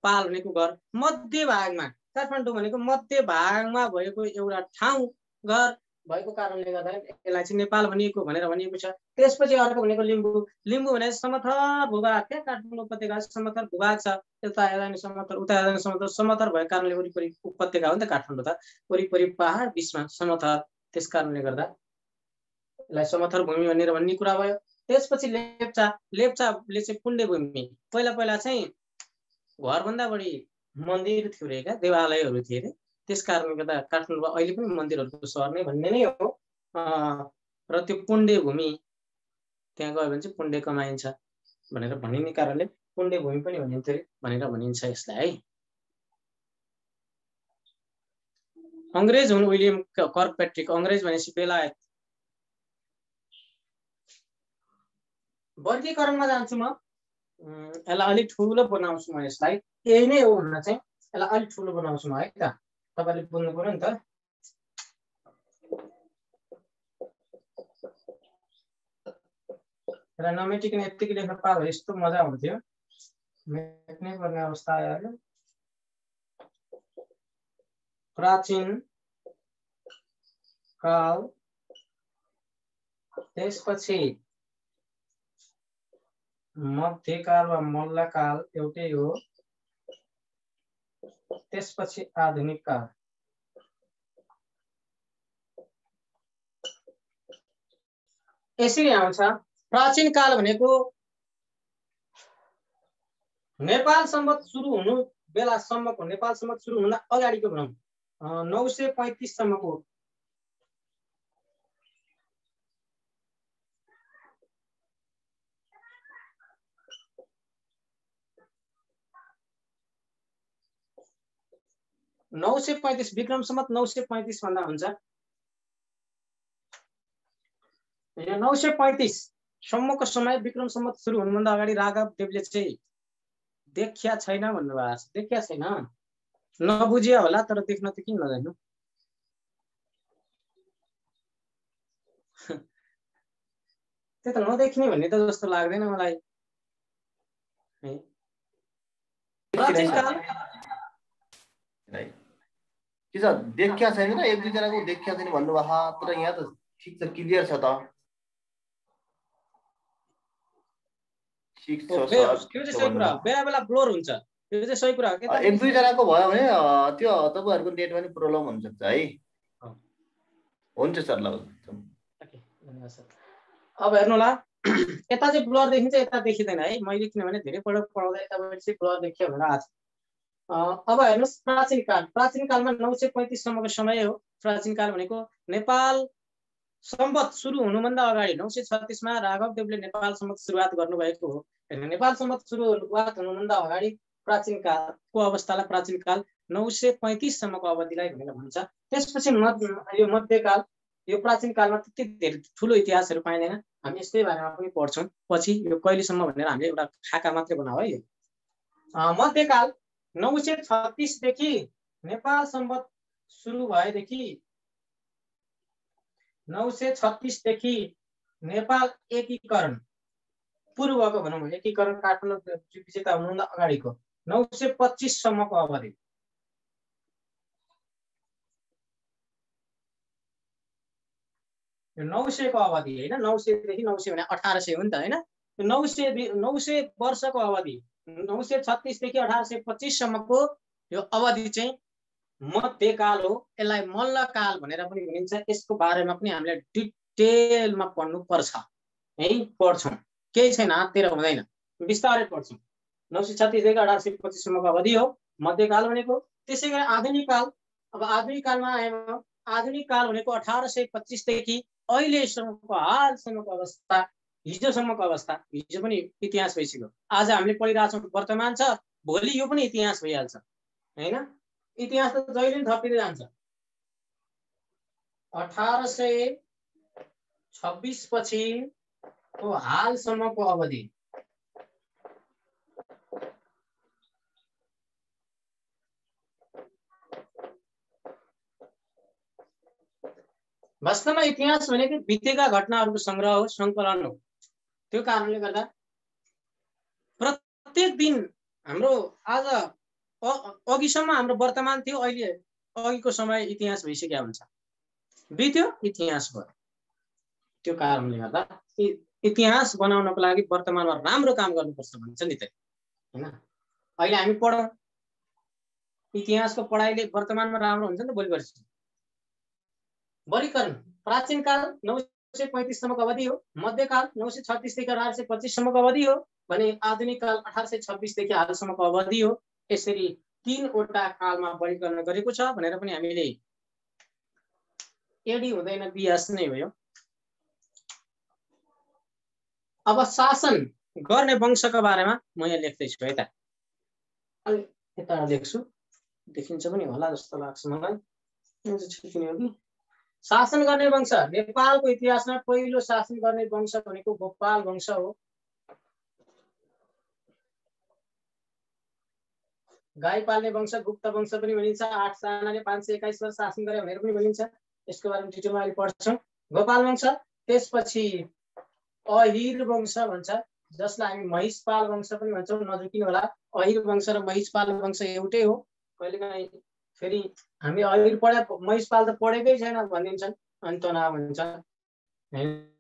S1: पाल भनेको घर। मध्य भागमा काठमाडौँ भनेको मध्य भागमा भएको एउटा ठाउँ घर भएको कारणले गर्दा यसलाई चाहिँ नेपाल भनिएको भनेर भनिएको छ। त्यसपछि अर्को भनेको लिम्बू, लिम्बू भने समथर भूभाग क्या, काठमाडौँ उपत्यका समथर भूभाग छ, यता हेर्दा नि समथर, उता हेर्दा नि समथर, समथर भएको कारणले वरिपरि उपत्यका हो नि त काठमाडौँ त, वरिपरि पहाड बिचमा समथर, त्यस कारणले गर्दा यसलाई समथर भूमि भनेर भन्ने कुरा भयो। त्यसपछि लेप्चा, लेप्चाले चाहिँ पुण्य भूमि, पहिला चाहिँ घरभन्दा बढी मन्दिर थियो रे क्या, देवालयहरू थिए रे, त्यस कारणले गर्दा काठमाडौँ अहिले पनि मन्दिरहरूको सहर नै भन्ने नै हो। र त्यो पुण्य भूमि, त्यहाँ गयो भने चाहिँ पुण्य कमाइन्छ भनेर भनिने कारणले पुण्य भूमि पनि भनिन्छ भनेर भनिन्छ यसलाई है। अङ्ग्रेज हुन् विलियम कर्कपेट्रिक, अङ्ग्रेज भनेपछि बेलायत। वर्गीकरणमा जान्छु म, यसलाई अलिक ठुलो बनाउँछु म, यसलाई यही नै हो भन्न चाहिँ यसलाई अलिक ठुलो बनाउँछु म है त, तपाईँले बुझ्नु पर्यो नि त। यसलाई नमेटिकन यत्तिकै लेख्न पाए यस्तो मजा हुन्थ्यो, मेट्नै पर्ने अवस्था आयो। प्राचीन काल, त्यसपछि मध्यकाल वा मल्लकाल एउटै हो, त्यसपछि आधुनिक काल। यसरी आउँछ। प्राचीन काल भनेको नेपाल सम्बत सुरु हुनु बेलासम्मको, नेपाल सम्बत सुरु हुँदा अगाडिको भनौँ 935 सम्मको 935 विक्रम सम्वत 935 भन्दा हुन्छ। यो 935 सम्मको समय विक्रम सम्वत सुरु हुनुभन्दा अगाडि राघव देवले चाहिँ देखिया छैन भन्नुभएको छ। देखिया छैन नबुझिया होला, तर देख्न त किन नजान्नु। त्यो त नदेखिने भन्ने त जस्तो लाग्दैन मलाई। प्राचीन काल
S2: के छ देखिया छैन, एक दुई जनाको देखिया छैन भन्नुभएको, तर यहाँ त ठीक छ, क्लियर छ त। ठीक छ सर,
S1: त्यो चाहिँ सही कुरा हो। बेला बेला ब्लोर हुन्छ, त्यो चाहिँ सही कुरा हो के त।
S2: एक दुई जनाको भयो भने त्यो तपाईहरुको नेटमा नि प्रब्लम हुन सक्छ है। हुन्छ सर, ल
S1: धन्यवाद सर। अब हेर्नु होला, यता चाहिँ ब्लर देखिन्छ, यता देखिँदैन है। मैले किनभने धेरै पटक पढाउँदा यताबाट चाहिँ ब्लर देखियो भनेर आएको छ। अब हेर्नुहोस् प्राचीन काल। प्राचीन कालमा 935 सम्मको समय हो। प्राचीन काल भनेको नेपाल सम्वत सुरु हुनुभन्दा अगाडि 936 मा राघव देवले नेपाल सम्वत सुरुवात गर्नुभएको हो। नेपाल सम्वत सुरुवात हुनुभन्दा अगाडि प्राचीन कालको अवस्थालाई प्राचीन काल 935 सम्मको अवधिलाई भनेर भन्छ। त्यसपछि यो मध्यकाल, यो प्राचीन कालमा त्यति धेरै ठुलो इतिहासहरू पाइँदैन। हामी यसकै बारेमा पनि पढ्छौँ पछि। यो कहिलेसम्म भनेर हामीले एउटा खाका मात्रै बनाऊ है। मध्यकाल 936 देखि नेपाल सम्वत सुरु भएदेखि 936 देखि नेपाल एकीकरण पूर्वको भनौँ, एकीकरण काठमाडौँ विजेता हुनुभन्दा अगाडिको 925 सम्मको अवधि। यो 900 को अवधि हैन, 900 देखि 900 भने 1800 हो नि त हैन। 900 वर्षको अवधि 936 देखि 1825 सम्मको यो अवधि चाहिँ मध्यकाल हो। यसलाई मल्लकाल भनेर पनि भनिन्छ। यसको बारेमा पनि हामीले डिटेलमा पढ्नु पर्छ है। पढ्छौँ, केही छैन, हाततिर हुँदैन, बिस्तारै पढ्छौँ। 936 देखि 1825 सम्मको अवधि हो मध्यकाल भनेको। त्यसैगरी आधुनिक काल। अब आधुनिक कालमा आएमा आधुनिक काल भनेको 1825 देखि अहिलेसम्मको हालसम्मको अवस्था, हिजोसम्मको अवस्था। हिजो पनि इतिहास भइसक्यो, आज हामीले पढिरहेछौँ वर्तमान छ, भोलि यो पनि इतिहास भइहाल्छ हैन। इतिहास त जहिले पनि थपिँदै जान्छ। 1826 पछिको हालसम्मको अवधि। वास्तवमा इतिहास भनेको बितेका घटनाहरूको संग्रह हो, सङ्कलन हो। त्यो कारणले गर्दा प्रत्येक दिन हाम्रो आज अघिसम्म हाम्रो वर्तमान थियो, अहिले अघिको समय इतिहास भइसक्यो हुन्छ, बित्यो इतिहास भयो। त्यो कारणले गर्दा इतिहास बनाउनको लागि वर्तमानमा राम्रो काम गर्नुपर्छ भन्छ नि त हैन। अहिले हामी पढौँ, इतिहासको पढाइले वर्तमानमा राम्रो हुन्छ नि त भोलि पर्सि। वर्गीकरण प्राचीन काल 935 सम्मको अवधि हो। मध्यकाल 936 देखि 1825 सम्मको अवधि हो भने आधुनिक काल 1826 देखि हालसम्मको अवधि हो। यसरी तीनवटा कालमा वर्गीकरण गरेको छ भनेर पनि हामीले एडी हुँदैन, बियास नै हो यो। अब शासन गर्ने वंशको बारेमा म यहाँ लेख्दैछु है त। अलि यता लेख्छु, देखिन्छ पनि होला जस्तो लाग्छ मलाई। यो चाहिँ छुट्टिने हो कि। शासन गर्ने वंश नेपालको इतिहासमा पहिलो शासन गर्ने वंश भनेको गोपाल वंश हो। गाई पाल्ने वंश गुप्त वंश पनि भनिन्छ। 8 जनाले 521 वर्ष शासन गरे भनेर पनि भनिन्छ। यसको बारेमा डिटेलमा अहिले पढ्छौँ। गोपाल वंश, त्यसपछि अहिर वंश भन्छ, जसलाई हामी महिषपाल वंश पनि भन्छौँ, नजुकिनु होला। अहिर वंश र महिषपाल वंश एउटै हो। कहिलेकाहीँ फेरि हामी अहिर पढे महिषपाल त पढेकै छैन भनिदिन्छन्, अनि तनाव हुन्छ हैन।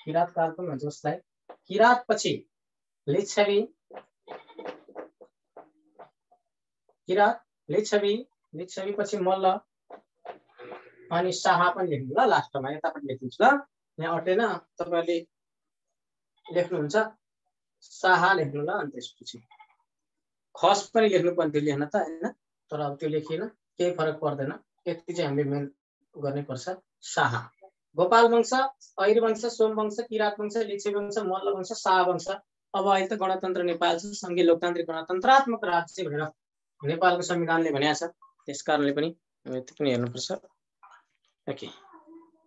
S1: किरात काल पनि भन्छ उसलाई। किरात पछि लिच्छवी, किरात लिच्छवी, लिच्छवी पछि मल्ल अनि शाह पनि लेख्नु ल लास्टमा। यता पनि लेख्नुहुन्छ ल, यहाँ अटेन, तपाईहरुले लेख्नुहुन्छ शाह लेख्नु ल। अनि त्यसपछि खस पनि लेख्नु पर्ने थियो, लेख्न त हैन, तर अब त्यो लेखिएन केही फरक पर्दैन, यति चाहिँ हामीले मेन गर्नै पर्छ। शाह, गोपाल वंश, ऐर वंश, सोम वंश, किरात वंश, लिच्छवी वंश, मल्ल वंश, शाह वंश। अब अहिले त गणतन्त्र नेपाल छ, संघीय लोकतान्त्रिक गणतन्त्रात्मक राज्य भनेर नेपालको संविधानले भनेको छ, त्यस कारणले पनि यति पनि हेर्नुपर्छ। ओके,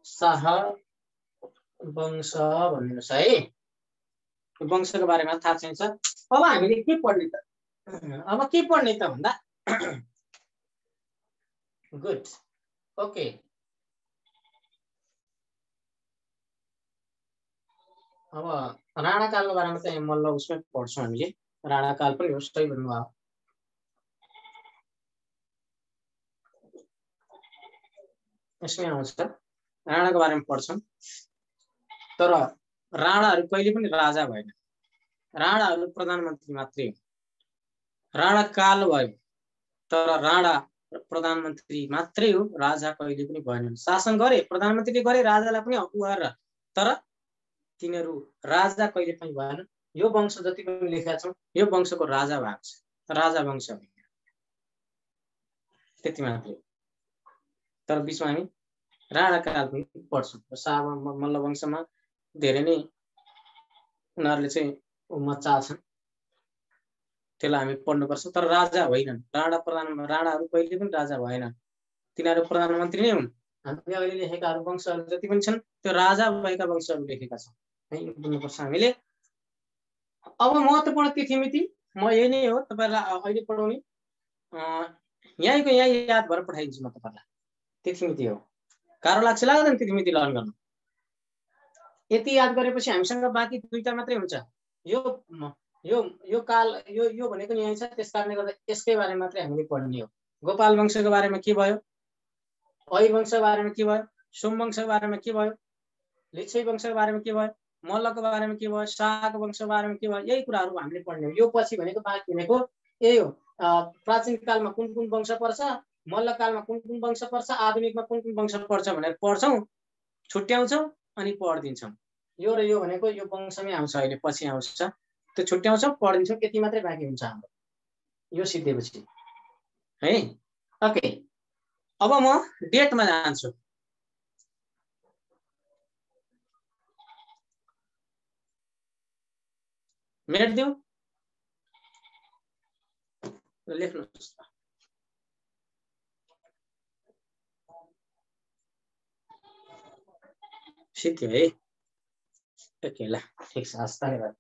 S1: शाह वंश भन्नुहोस् है, वंशको बारेमा थाहा चाहिन्छ। अब हामीले के पढ्ने त, अब के पढ्ने त भन्दा गुड, ओके, अब राणा कालको बारेमा चाहिँ मल्ल उसमै पढ्छौँ हामीले, राणा काल पनि हो, सही भन्नुभयो। यसमै आउँछ, राणाको बारेमा पढ्छौँ। तर राणाहरू कहिले पनि राजा भएन, राणाहरू प्रधानमन्त्री मात्रै हो। राणा काल भयो तर राणा प्रधानमन्त्री मात्रै हो, राजा कहिले पनि भएनन्। शासन गरे, प्रधानमन्त्रीले गरे, राजालाई पनि उहाँर, तर तिनीहरू राजा कहिले पनि भएन। यो वंश जति पनि लेखेका छौँ यो वंशको राजा भएको छ, राजा वंश हो, त्यति मात्रै। तर बिचमा हामी राणा काल पनि पढ्छौँ। शाह मल्ल वंशमा धेरै नै उनीहरूले चाहिँ मचाल्छन्, त्यसलाई हामी पढ्नुपर्छ। तर राजा होइनन्, राणाहरू कहिले पनि राजा भएनन्, तिनीहरू प्रधानमन्त्री नै हुन्। हामीले अहिले लेखेकाहरू वंशहरू जति पनि छन् त्यो राजा भएका वंशहरू लेखेका छौँ है, बुझ्नुपर्छ हामीले। अब महत्त्वपूर्ण तिथिमिति म यही नै हो तपाईँलाई अहिले पढाउने, यहीँको यहीँ याद भएर पठाइदिन्छु म तपाईँलाई। तिथिमिति हो, गाह्रो लाग्छ लाग्दैन तिथिमिति लर्न गर्नु? यति याद गरेपछि हामीसँग बाँकी दुईटा मात्रै हुन्छ। यो यो यो काल यो भनेको यही छ, त्यस कारणले गर्दा यसकै बारेमा मात्रै हामीले पढ्ने हो। गोपाल वंशको बारेमा के भयो, ऐर वंशको बारेमा के भयो, सोम वंशको बारेमा के भयो, लिच्छवी वंशको बारेमा के भयो, मल्लको बारेमा के भयो, शाहको वंशको बारेमा के भयो, यही कुराहरू हामीले पढ्ने हो। यो पछि भनेको बाँकी भनेको यही हो, प्राचीन कालमा कुन कुन वंश पर्छ, मल्ल कालमा कुन कुन वंश पर्छ, आधुनिकमा कुन कुन वंश पर्छ भनेर पढ्छौँ, छुट्याउँछौँ अनि पढिदिन्छौँ। यो र यो भनेको यो वंशमै आउँछ, अहिले पछि आउँछ, त्यो छुट्याउँछौँ पढिदिन्छौँ, यति मात्रै बाँकी हुन्छ हाम्रो यो सिद्धेपछि है। ओके, अब म डेटमा जान्छु। मेट्दिउँ, लेख्नुहोस् सिद्धि है। ओके ल, ठिक छ, हस्, धन्यवाद।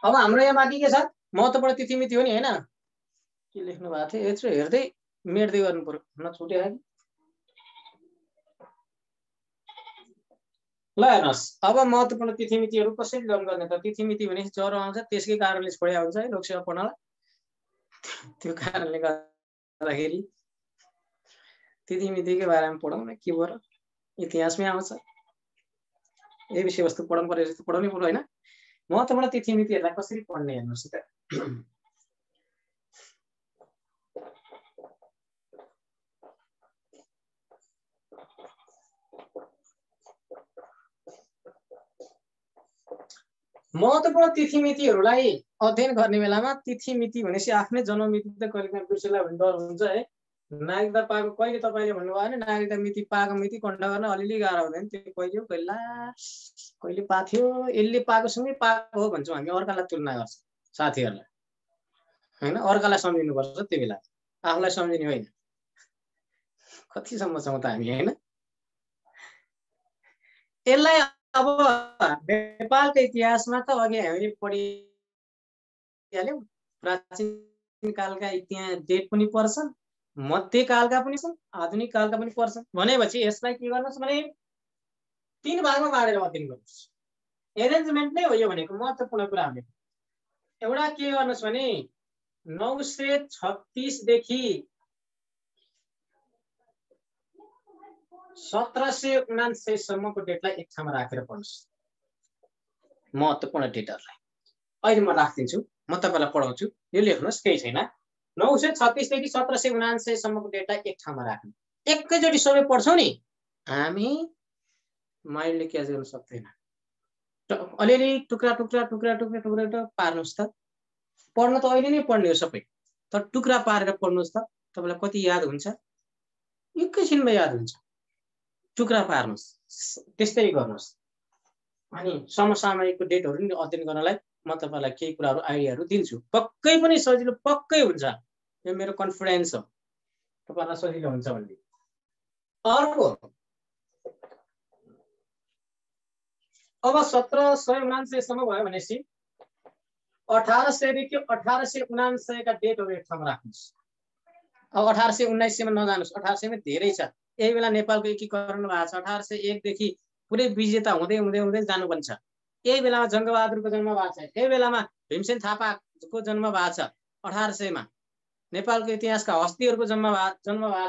S1: अब हाम्रो यहाँ बाँकी के छ, महत्त्वपूर्ण तिथिमिति हो नि होइन, के लेख्नु भएको थियो, यत्रो हेर्दै मेट्दै गर्नु पर्यो, नछुट्यो। ल हेर्नुहोस्, अब महत्त्वपूर्ण तिथिमितिहरू कसरी लर्न गर्ने त? तिथिमिति भनेपछि ज्वरो आउँछ, त्यसकै कारणले छोड्या हुन्छ है लोकसेवा पढ्नलाई, त्यो कारणले गर्दाखेरि तिथिमितिकै बारेमा पढाउँ न, के भयो, इतिहासमै आउँछ, यही विषयवस्तु पढाउनु पर्यो, जस्तो पढाउनै पर्यो होइन। महत्त्वपूर्ण तिथिमितिहरूलाई कसरी पढ्ने हेर्नुहोस् त। महत्त्वपूर्ण तिथिमितिहरूलाई अध्ययन गर्ने बेलामा तिथिमिति भनेपछि आफ्नै जन्ममिति त कहिलेकाहीँ बिर्सेला भन्ने डर हुन्छ है। नागरिकता पाएको कहिले तपाईँले भन्नुभयो भने नागरिकता मिति पाएको मिति कन्डा गर्न अलिअलि गाह्रो हुँदैन, त्यो कहिले हो कहिले पाथ्यो, यसले पाएकोसँगै पाएको हो भन्छौँ हामी, अर्कालाई तुलना गर्छौँ साथीहरूलाई होइन, अर्कालाई सम्झिनुपर्छ, त्यो बेला आफूलाई सम्झिने होइन। कतिसम्म छौँ त हामी होइन। यसलाई अब नेपालको इतिहासमा त अघि हामीले पढिहाल्यौँ, प्राचीन कालका इतिहास डेट पनि पर्छन्, मध्यकालका पनि छन्, आधुनिक कालका पनि पर्छन्। भनेपछि यसलाई के गर्नुहोस् भने 3 भागमा बाँडेर अध्ययन गर्नुहोस्। एरेन्जमेन्ट नै हो यो भनेको महत्त्वपूर्ण कुरा। हामीले एउटा के गर्नुहोस् भने 936 देखि 1779 सम्मको डेटलाई एक ठाउँमा राखेर पढ्नुहोस्, महत्त्वपूर्ण डेटहरूलाई। अहिले म राखिदिन्छु, म तपाईँलाई पढाउँछु, यो लेख्नुहोस्, केही छैन। 936 देखि 1779 सम्मको डेटलाई एक ठाउँमा राख्नु, एकैचोटि सबै पढ्छौँ नि हामी, माइन्डले क्याच गर्न सक्दैन। अलिअलि टुक्रा टुक्रा टुक्रा टुक्रा टुक्रा पार्नुहोस् त। पढ्न त अहिले नै पढ्ने हो सबै, तर टुक्रा पारेर पढ्नुहोस् त, तपाईँलाई कति याद हुन्छ, एकैछिनमा याद हुन्छ। टुक्रा पार्नुहोस्, त्यस्तै गर्नुहोस्। अनि समसामयिकको डेटहरू नि अध्ययन गर्नलाई म तपाईँलाई केही कुराहरू आइडियाहरू दिन्छु। पक्कै पनि सजिलो पक्कै हुन्छ, यो मेरो कन्फिडेन्स हो तपाईँलाई सजिलो हुन्छ भन्ने। अर्को अब 1779 सम्म भयो भनेपछि 1800 देखि 1879 का डेटहरू एक ठाउँमा राख्नुहोस्। अब 1819 मा नजानुहोस्, 1800 मा धेरै छ। यही बेला नेपालको एकीकरण भएको छ। 1801 देखि पुरै विजेता हुँदै हुँदै हुँदै जानुपर्छ। यही बेलामा जङ्गबहादुरको जन्म भएको छ। यही बेलामा भीमसेन थापाको जन्म भएको छ। 1800 मा नेपालको इतिहासका हस्तीहरूको जन्म भएको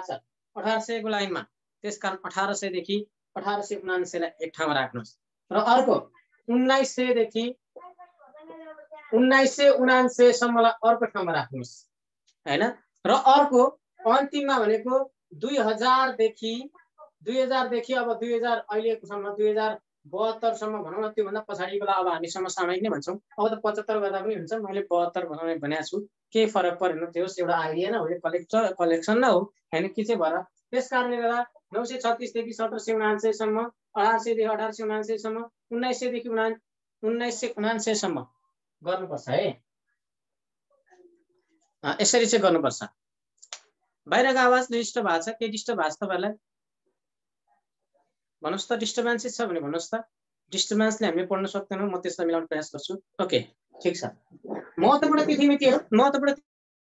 S1: छ 1800 को लाइनमा। त्यसकारण 1800 देखि 1879 लाई एक ठाउँमा राख्नुहोस्। र अर्को 1900 देखि 1979 सम्मलाई अर्को ठाउँमा राख्नुहोस् हैन। र अर्को अन्तिममा भनेको 2000 देखि अब 2000 अहिलेको सम्म 2072 सम्म भनौँ न, त्योभन्दा पछाडिकोलाई अब हामी समसामयिक नै भन्छौँ। अब त 75 गर्दा पनि हुन्छ, मैले 72 बनाउने भनेको छु, केही फरक परेन। त्यो एउटा आइडिया नै हो, कलेक्सन नै हो हैन, के चाहिँ भएर। त्यस कारणले गर्दा 936 देखि 1779 सम्म, 1800 देखि 1879 सम्म, 1900 देखि 1979 सम्म गर्नुपर्छ है। यसरी चाहिँ गर्नुपर्छ। बाहिरको आवाज डिस्टर्ब भएको छ, के डिस्टर्ब भएको छ तपाईहरुलाई भन्नुस् त? डिस्टर्बेन्स छ भने भन्नुस् त। डिस्टर्बेन्सले हामीले पढ्न सक्दैनौँ, म त्यसलाई मिलाउन प्रयास गर्छु। ओके, ठीक छ। महत्त्वपूर्ण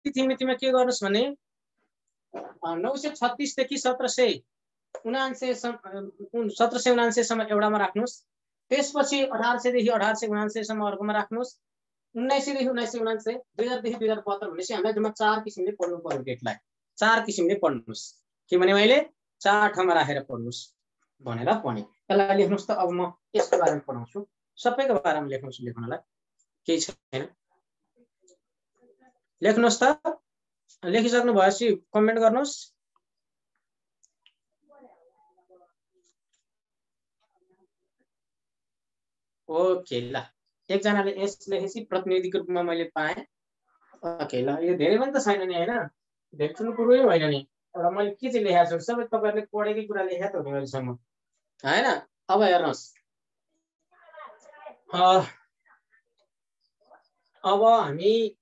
S1: तिथिमितिमा के गर्नुस् भने 936 देखि 1779 सम्म एउटामा राख्नुस्। त्यसपछि 1800 देखि 1879 सम्म अर्कोमा राख्नुस्। 1900 देखि 1979, 2000 देखि 2072 भनेपछि हामीलाई जम्मा 4 किसिमले पढ्नु पर्यो डेटलाई। 4 किसिमले पढ्नुस्। के भने मैले 4 ठाउँमा राखेर पढ्नुस् भनेर भने। यसलाई लेख्नुस् त। अब म यसको बारेमा पढाउँछु, सबैको बारेमा लेख्नुस्, लेख्नलाई केही छैन। लेख्नुस् त। लेखिसक्नु भएपछि कमेन्ट गर्नुस्। ओके ल, एकजनाले एस लेखेपछि प्रतिनिधिको रूपमा मैले पाएँ। ओके ल, यो धेरै पनि त छैन नि हैन, धेरै ठुलो कुरै होइन नि। एउटा मैले के चाहिँ लेखेको छु, सबै तपाईहरुले पढेकै कुरा लेखेको त हो अहिलेसम्म हैन। अब हेर्नुस्, अब हामी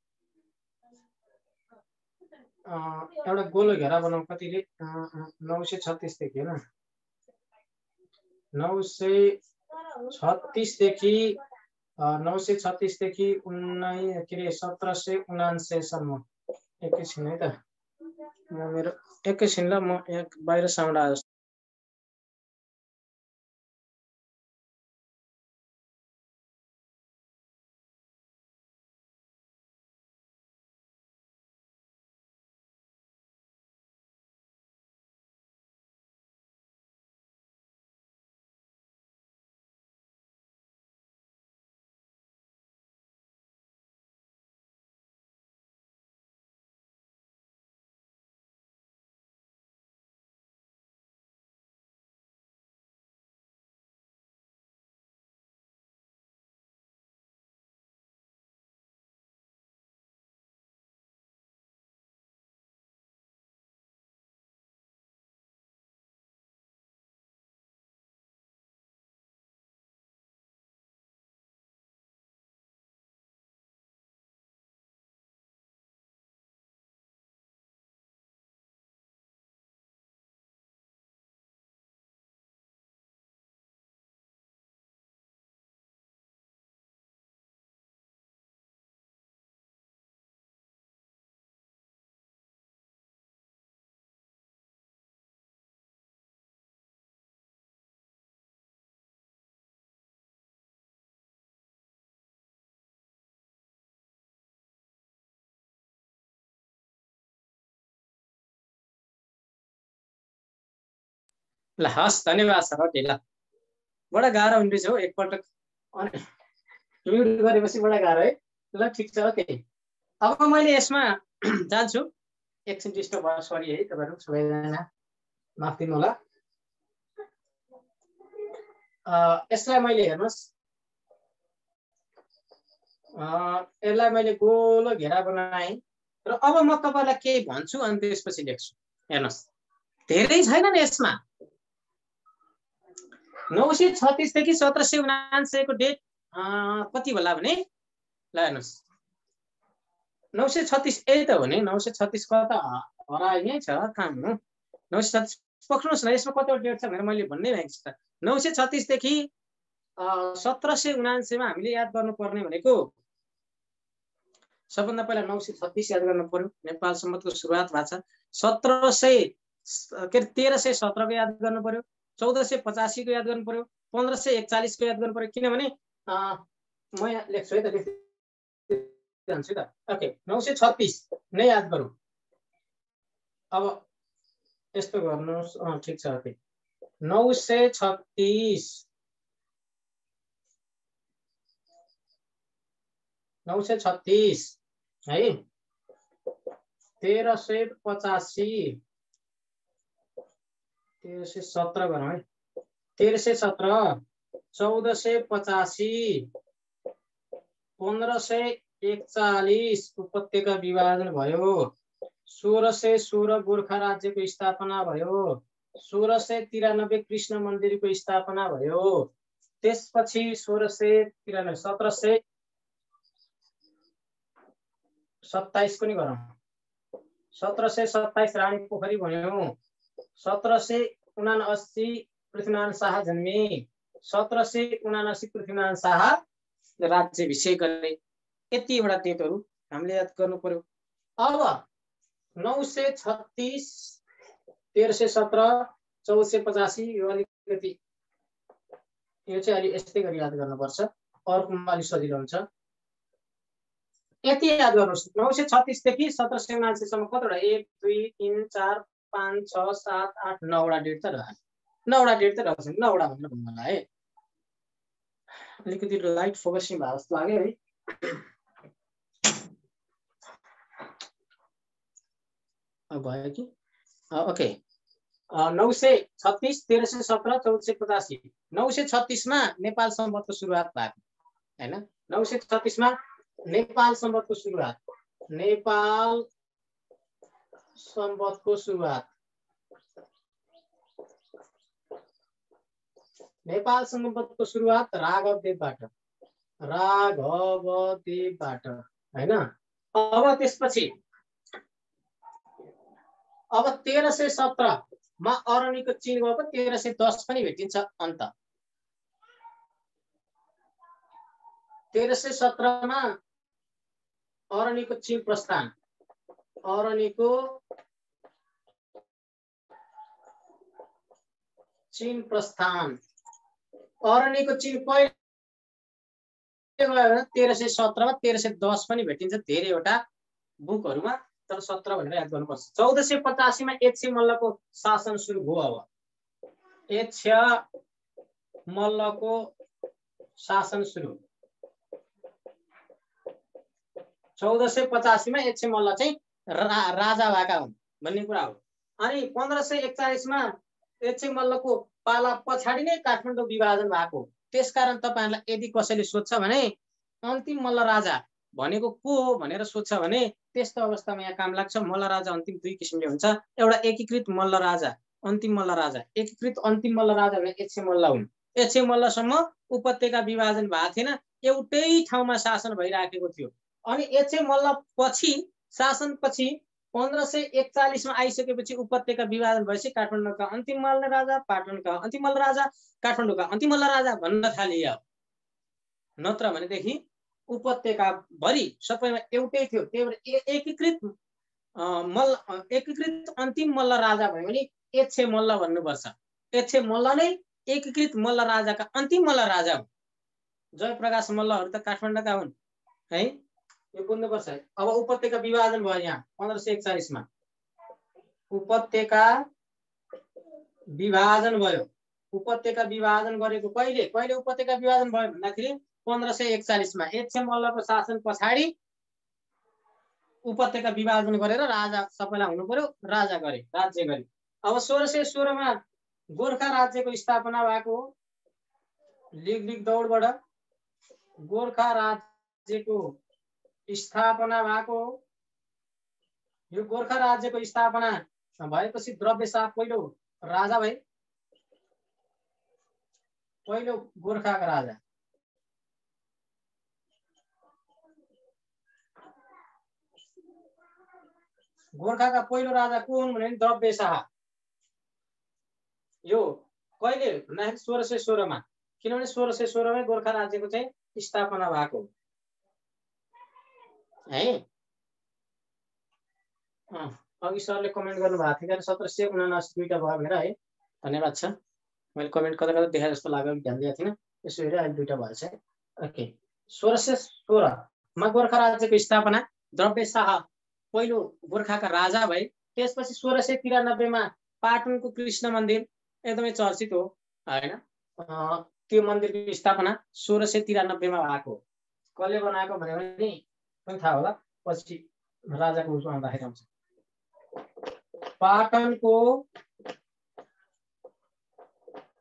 S1: एउटा गोलो घेरा बनाउँ। कतिले 936 देखि हैन, 936 देखि 936 देखि 1779 सम्म। एकैछिन है त, म मेरो एकैछिन ल, म यहाँ बाहिर साउन्ड आयो। ल हस्, धन्यवाद सर। ओके ल, बडा गाह्रो हुँदैछ हो एकपल्ट म्युट गरेपछि, बडा गाह्रो है। ल ठिक छ, ओके। अब मैले यसमा जान्छु। एकछिन डिस्टर्ब भयो, सरी है तपाईहरु सबैजना, माफ दिनु होला। यसलाई मैले हेर्नुस्, यसलाई मैले गोलो घेरा बनाएँ र अब म तपाईलाई केही भन्छु अनि त्यसपछि लेख्छु। हेर्नुहोस् धेरै छैनन् यसमा। 936 देखि 1779 को डेट कति होला भने ल हेर्नुहोस् 936 यही त हो नि 936 को त हराइ नै छ काम हो 936 पक्र्नुहोस् न यसमा कतिवटा डेट छ भनेर मैले भन्नै भएको छु त 936 देखि 1779 मा हामीले याद गर्नुपर्ने भनेको सबभन्दा पहिला 936 याद गर्नु पर्यो। नेपाल सम्बन्धको सुरुवात भएको छ 1317 को याद गर्नु पर्यो 1485 को याद गर्नु पर्यो 1541 को याद गर्नु पर्यो किनभने म यहाँ लेख्छु है त जान्छु त। ओके 936 नै याद गरौँ। अब यस्तो गर्नुस् ठीक छ। ओके 936 है 1385 1317 गरौँ है 1317 1485 1541 उपत्यका विभाजन भयो 1616 गोर्खा राज्यको स्थापना भयो 1693 कृष्ण मन्दिरको स्थापना भयो त्यसपछि 1693 1727 को नि गरौँ 1727 रानी पोखरी भन्यो 1779 पृथ्वीनारायण शाह जन्मे 1779 पृथ्वीनारायण शाह राज्याभिषेक गरे। यतिवटा डेटहरु हामीले याद गर्नु पर्यो। अब 936 1317 1485 यो अलिकति यो चाहिँ अलि यस्तै गरी याद गर्नुपर्छ अर्कोमा अलि सजिलो हुन्छ। यति याद गर्नुहोस् 936 देखि 1779 सम्म कतिवटा 1 2 3 4 5 6 7 8 9 वटा डेट त रहन्छ 9 वटा डेट त रहन्छ 9 वटा भनेर भन्नु होला है। अलिकति लाइट फोकसिङ भएको जस्तो लाग्यो है। भयो कि ओके 936 1317 1485 936 मा नेपाल सम्बन्धको सुरुवात भएको हैन 936 मा नेपाल सम्बन्धको सुरुवात नेपाल सम्बन्धको सुरुवात नेपाल सम्बन्धको सुरुवात राघवदेवबाट हैन। अब त्यसपछि अब 1317 मा अरणीको चिन गएको 1310 पनि भेटिन्छ अन्त 1317 मा अरणीको चिन प्रस्थान अरणीको चिन प्रस्थान अरणीको चिन कहिले गयो 1317 मा 1310 पनि भेटिन्छ धेरैवटा बुकहरुमा तर 17 भनेर याद गर्नुपर्छ। 1485 मा एच मल्लको शासन सुरु भयो। अब एच मल्लको शासन सुरु 1485 मा एच मल्ल चाहिँ राजा भएका हुन् भन्ने कुरा हो। अनि 1541 मा एच मल्लको पाला पछाडी नै काठमाडौँ विभाजन भएको। त्यसकारण तपाईहरुलाई यदि कसैले सोध्छ भने अन्तिम मल्ल राजा भनेको को हो भनेर सोध्छ भने त्यस्तो अवस्थामा यहाँ काम लाग्छ। मल्ल राजा अन्तिम दुई किसिमले हुन्छ। एउटा एकीकृत मल्ल राजा अन्तिम मल्ल राजा। एकीकृत अन्तिम मल्ल राजा भने एच मल्ल हुन्। एच मल्लसम्म उपत्यका विभाजन भएको थिएन एउटै ठाउँमा शासन भइराखेको थियो। अनि एच मल्ल पछि शासन पछि 1541 मा आइसकेपछि उपत्यका विभाजन भएपछि काठमाडौँका अन्तिम मल्ल राजा पाटनका अन्तिम मल्ल राजा काठमाडौँका अन्तिम मल्ल राजा भन्न थालियो। नत्र भनेदेखि उपत्यका भरि सबैमा एउटै थियो। त्यही भएर एकीकृत अन्तिम मल्ल राजा भयो भने एच मल्ल भन्नुपर्छ। एच मल्ल नै एकीकृत मल्ल राजाका अन्तिम मल्ल राजा हुन्। जयप्रकाश मल्लहरु त काठमाडौँका हुन् है यो बुझ्नुपर्छ। अब उपत्यका विभाजन भयो यहाँ 1541 मा उपत्यका विभाजन भयो। उपत्यका विभाजन गरेको कहिले कहिले उपत्यका विभाजन भयो भन्दाखेरि 1541 मा एच मल्लको शासन पछाडी उपत्यका विभाजन गरेर राजा सबैलाई हुनु पर्यो राजा गरे राज्य गरे। अब 1616 मा गोर्खा राज्यको स्थापना भएको लिग दौडबाट गोर्खा राज्य राज्यको स्थापना भएको। यो गोर्खा राज्यको स्थापना भएपछि द्रव्यशाह पहिलो राजा भए, पहिलो गोर्खाका राजा। गोर्खाका पहिलो राजा को हुन् भने द्रव्यशाह। यो कहिले भन्दाखेरि 1616 मा, किनभने 1616 मै गोर्खा राज्यको चाहिँ स्थापना भएको है। अघि सरले कमेन्ट गर्नु भएको थियो 1779 दुईटा भयो भनेर है, धन्यवाद छ। मैले कमेन्ट कता कता देखाए जस्तो लाग्यो, ध्यान दिएको थिइनँ, यसो हेरेँ अहिले दुईटा भएछ। ओके, 1616 मा गोर्खा राज्यको स्थापना, द्रव्यशाह पहिलो गोर्खाका राजा भए। त्यसपछि 1693 मा पाटनको कृष्ण मन्दिर एकदमै चर्चित हो हैन, त्यो मन्दिरको स्थापना 1693 मा भएको। कसले बनाएको भन्यो भने पनि थाहा होला, पछि राजाको उसमा आउँदाखेरि आउँछ। पाटनको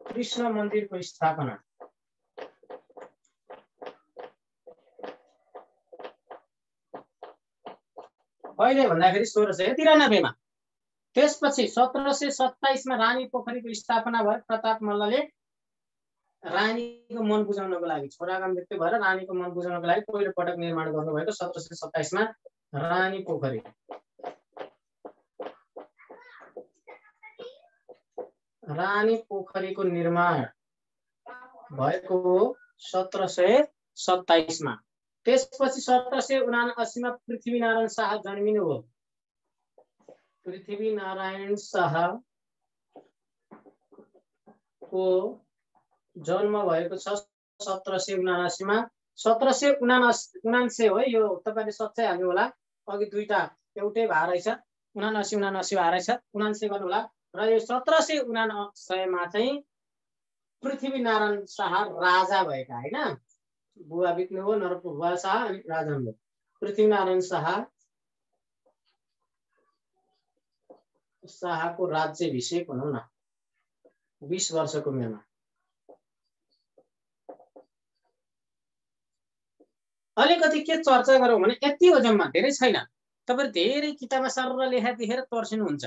S1: कृष्ण मन्दिरको स्थापना कहिले भन्दाखेरि 1693 मा। त्यसपछि 1727 मा रानी पोखरीको स्थापना भयो। प्रताप मल्लले रानीको मन बुझाउनको लागि, छोराका मृत्यु भएर रानीको मन बुझाउनको लागि पहिलो पटक निर्माण गर्नुभएको 1727 मा रानी पोखरी। रानी पोखरीको निर्माण भएको 1727 मा। त्यसपछि 1779 मा पृथ्वीनारायण शाह जन्मिनु हो। पृथ्वीनारायण शाह को जन्म भएको छ 1779 मा। 1779 हो है, यो तपाईले सच्चै हाल्नु होला। अघि दुईटा एउटै भा रहेछ, 79 भा रहेछ, 79 गर्नु होला। र यो 1779 मा चाहिँ पृथ्वीनारायण शाह राजा भएका हैन, बुवा बित्नु हो, नरपुर शाह अनि राजा हुनु। पृथ्वीनारायण शाहको राज्याभिषेक भनौँ न 20 वर्षको उमेरमा। अलिकति के चर्चा गरौँ भने यति हो, जम्मा धेरै छैन। तपाईहरु धेरै किताबमा सरर लेखा देखेर तर्सिनुहुन्छ,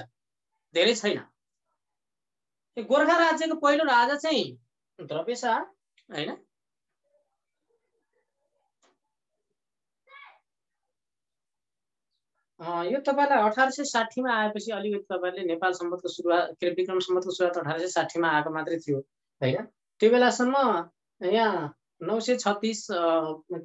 S1: धेरै छैन। गोर्खा राज्यको पहिलो राजा चाहिँ द्रव्यशाह हैन। यो तपाईलाई 1860 मा आएपछि अलिकति तपाईहरुले नेपाल सम्बन्धको सुरुवात के विक्रम सम्बन्धको सुरुवात 1860 मा आएको मात्रै थियो हैन। त्यो बेलासम्म यहाँ 936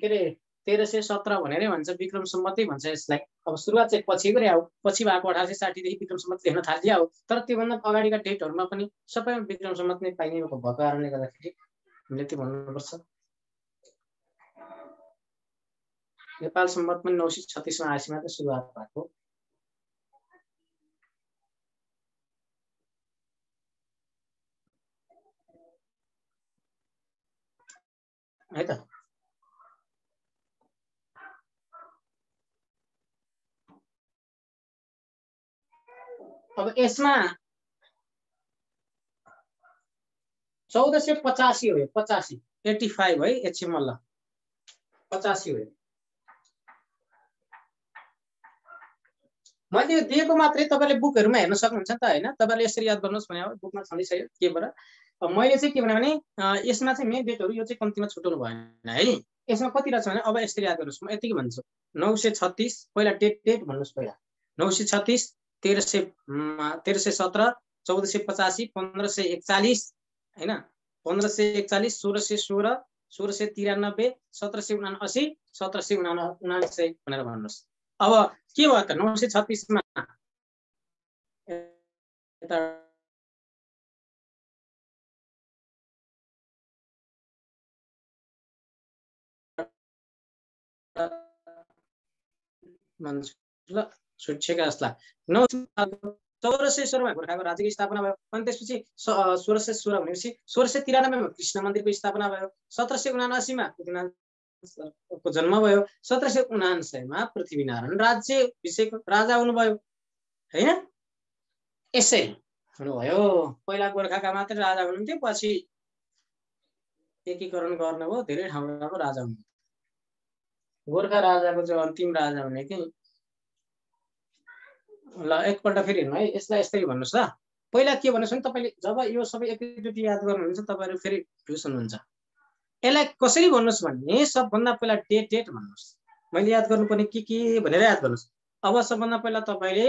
S1: के रे 1317 भनेरै भन्छ, विक्रम सम्बन्धै भन्छ यसलाई। अब सुरुवात चाहिँ पछि गरे आऊ, पछि भएको 1860 देखि विक्रम सम्बन्ध लेख्न थालिदिया हो। तर त्योभन्दा अगाडिका डेटहरुमा पनि सबैमा विक्रम सम्बन्ध नै पाइने भएको कारणले गर्दाखेरि हामीले त्यो भन्नुपर्छ। नेपाल सम्बन्ध पनि 936 मा आएपछि मात्र सुरुवात भएको है त। अब यसमा 1485 हो, 85 85 है, एचएम मल्ल 85 हो। मैले दिएको मात्रै, तपाईले बुकहरुमा हेर्न सक्नुहुन्छ नि त हैन। तपाईले यसरी याद गर्नुस् भने अब बुकमा छँदै छ के भएर। मैले चाहिँ के भने यसमा चाहिँ मेन डेटहरु यो चाहिँ कम्तिमा छुटाउनु भएन है। यसमा कति रहेछ भने अब यसरी याद गर्नुस्, म यतिकै भन्छु। 936 पहिला डेट भन्नुस्, पहिला 936 1317 1485 1541 हैन, 1541 1616 1693 1779 1779 भनेर भन्नुस्। अब के भयो त 936 मा ल छुट्छेका जस्ता 1416 मा गोर्खाको राज्यको स्थापना भयो। अनि त्यसपछि 1616 भनेपछि 1693 मा कृष्ण मन्दिरको स्थापना भयो। 1779 मा को जन्म भयो। 1779 मा पृथ्वीनारायण राज्याभिषेक राजा हुनुभयो हैन। यसै हुनुभयो। पहिला गोर्खाका मात्र राजा हुनुहुन्थ्यो, पछि एकीकरण गर्नुभयो, धेरै ठाउँको राजा हुनुहुन्थ्यो। गोर्खा राजाको चाहिँ अन्तिम राजा भने कि ल एकपल्ट फेरि हेर्नु है, यसलाई यस्तै भन्नुहोस् ल। पहिला के भन्नुहोस् भने तपाईँले जब यो सबै एकैचोटि याद गर्नुहुन्छ तपाईँहरू फेरि फ्युस हुनुहुन्छ। यसलाई कसरी भन्नुहोस् भने सबभन्दा पहिला डेट भन्नुहोस्। मैले याद गर्नुपर्ने के भनेर याद गर्नुहोस्। अब सबभन्दा पहिला तपाईँले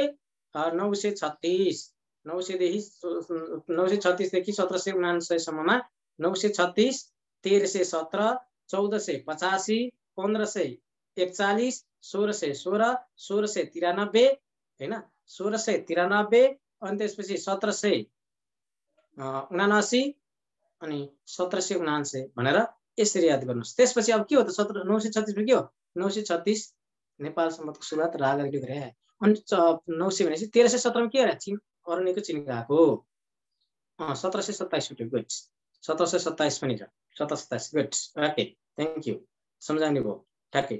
S1: 936 देखि 1799 सम्ममा 936, 1317, 1485, 1541, 1616, 1693 हैन, 1693 अनि त्यसपछि 1779 अनि 1779 भनेर यसरी याद गर्नुहोस्। त्यसपछि अब के हो त 936 मा के हो 936 नेपाल सम्बन्धको सुरुवात रागले गरे। अनि 900 भनेपछि 1317 मा के हो चिन अरुणीको चिन गएको 1727 गुड 1727 पनि छ 1727 गुड ओके थ्यांक यू सम्झाउने भयो ठ्याक्कै।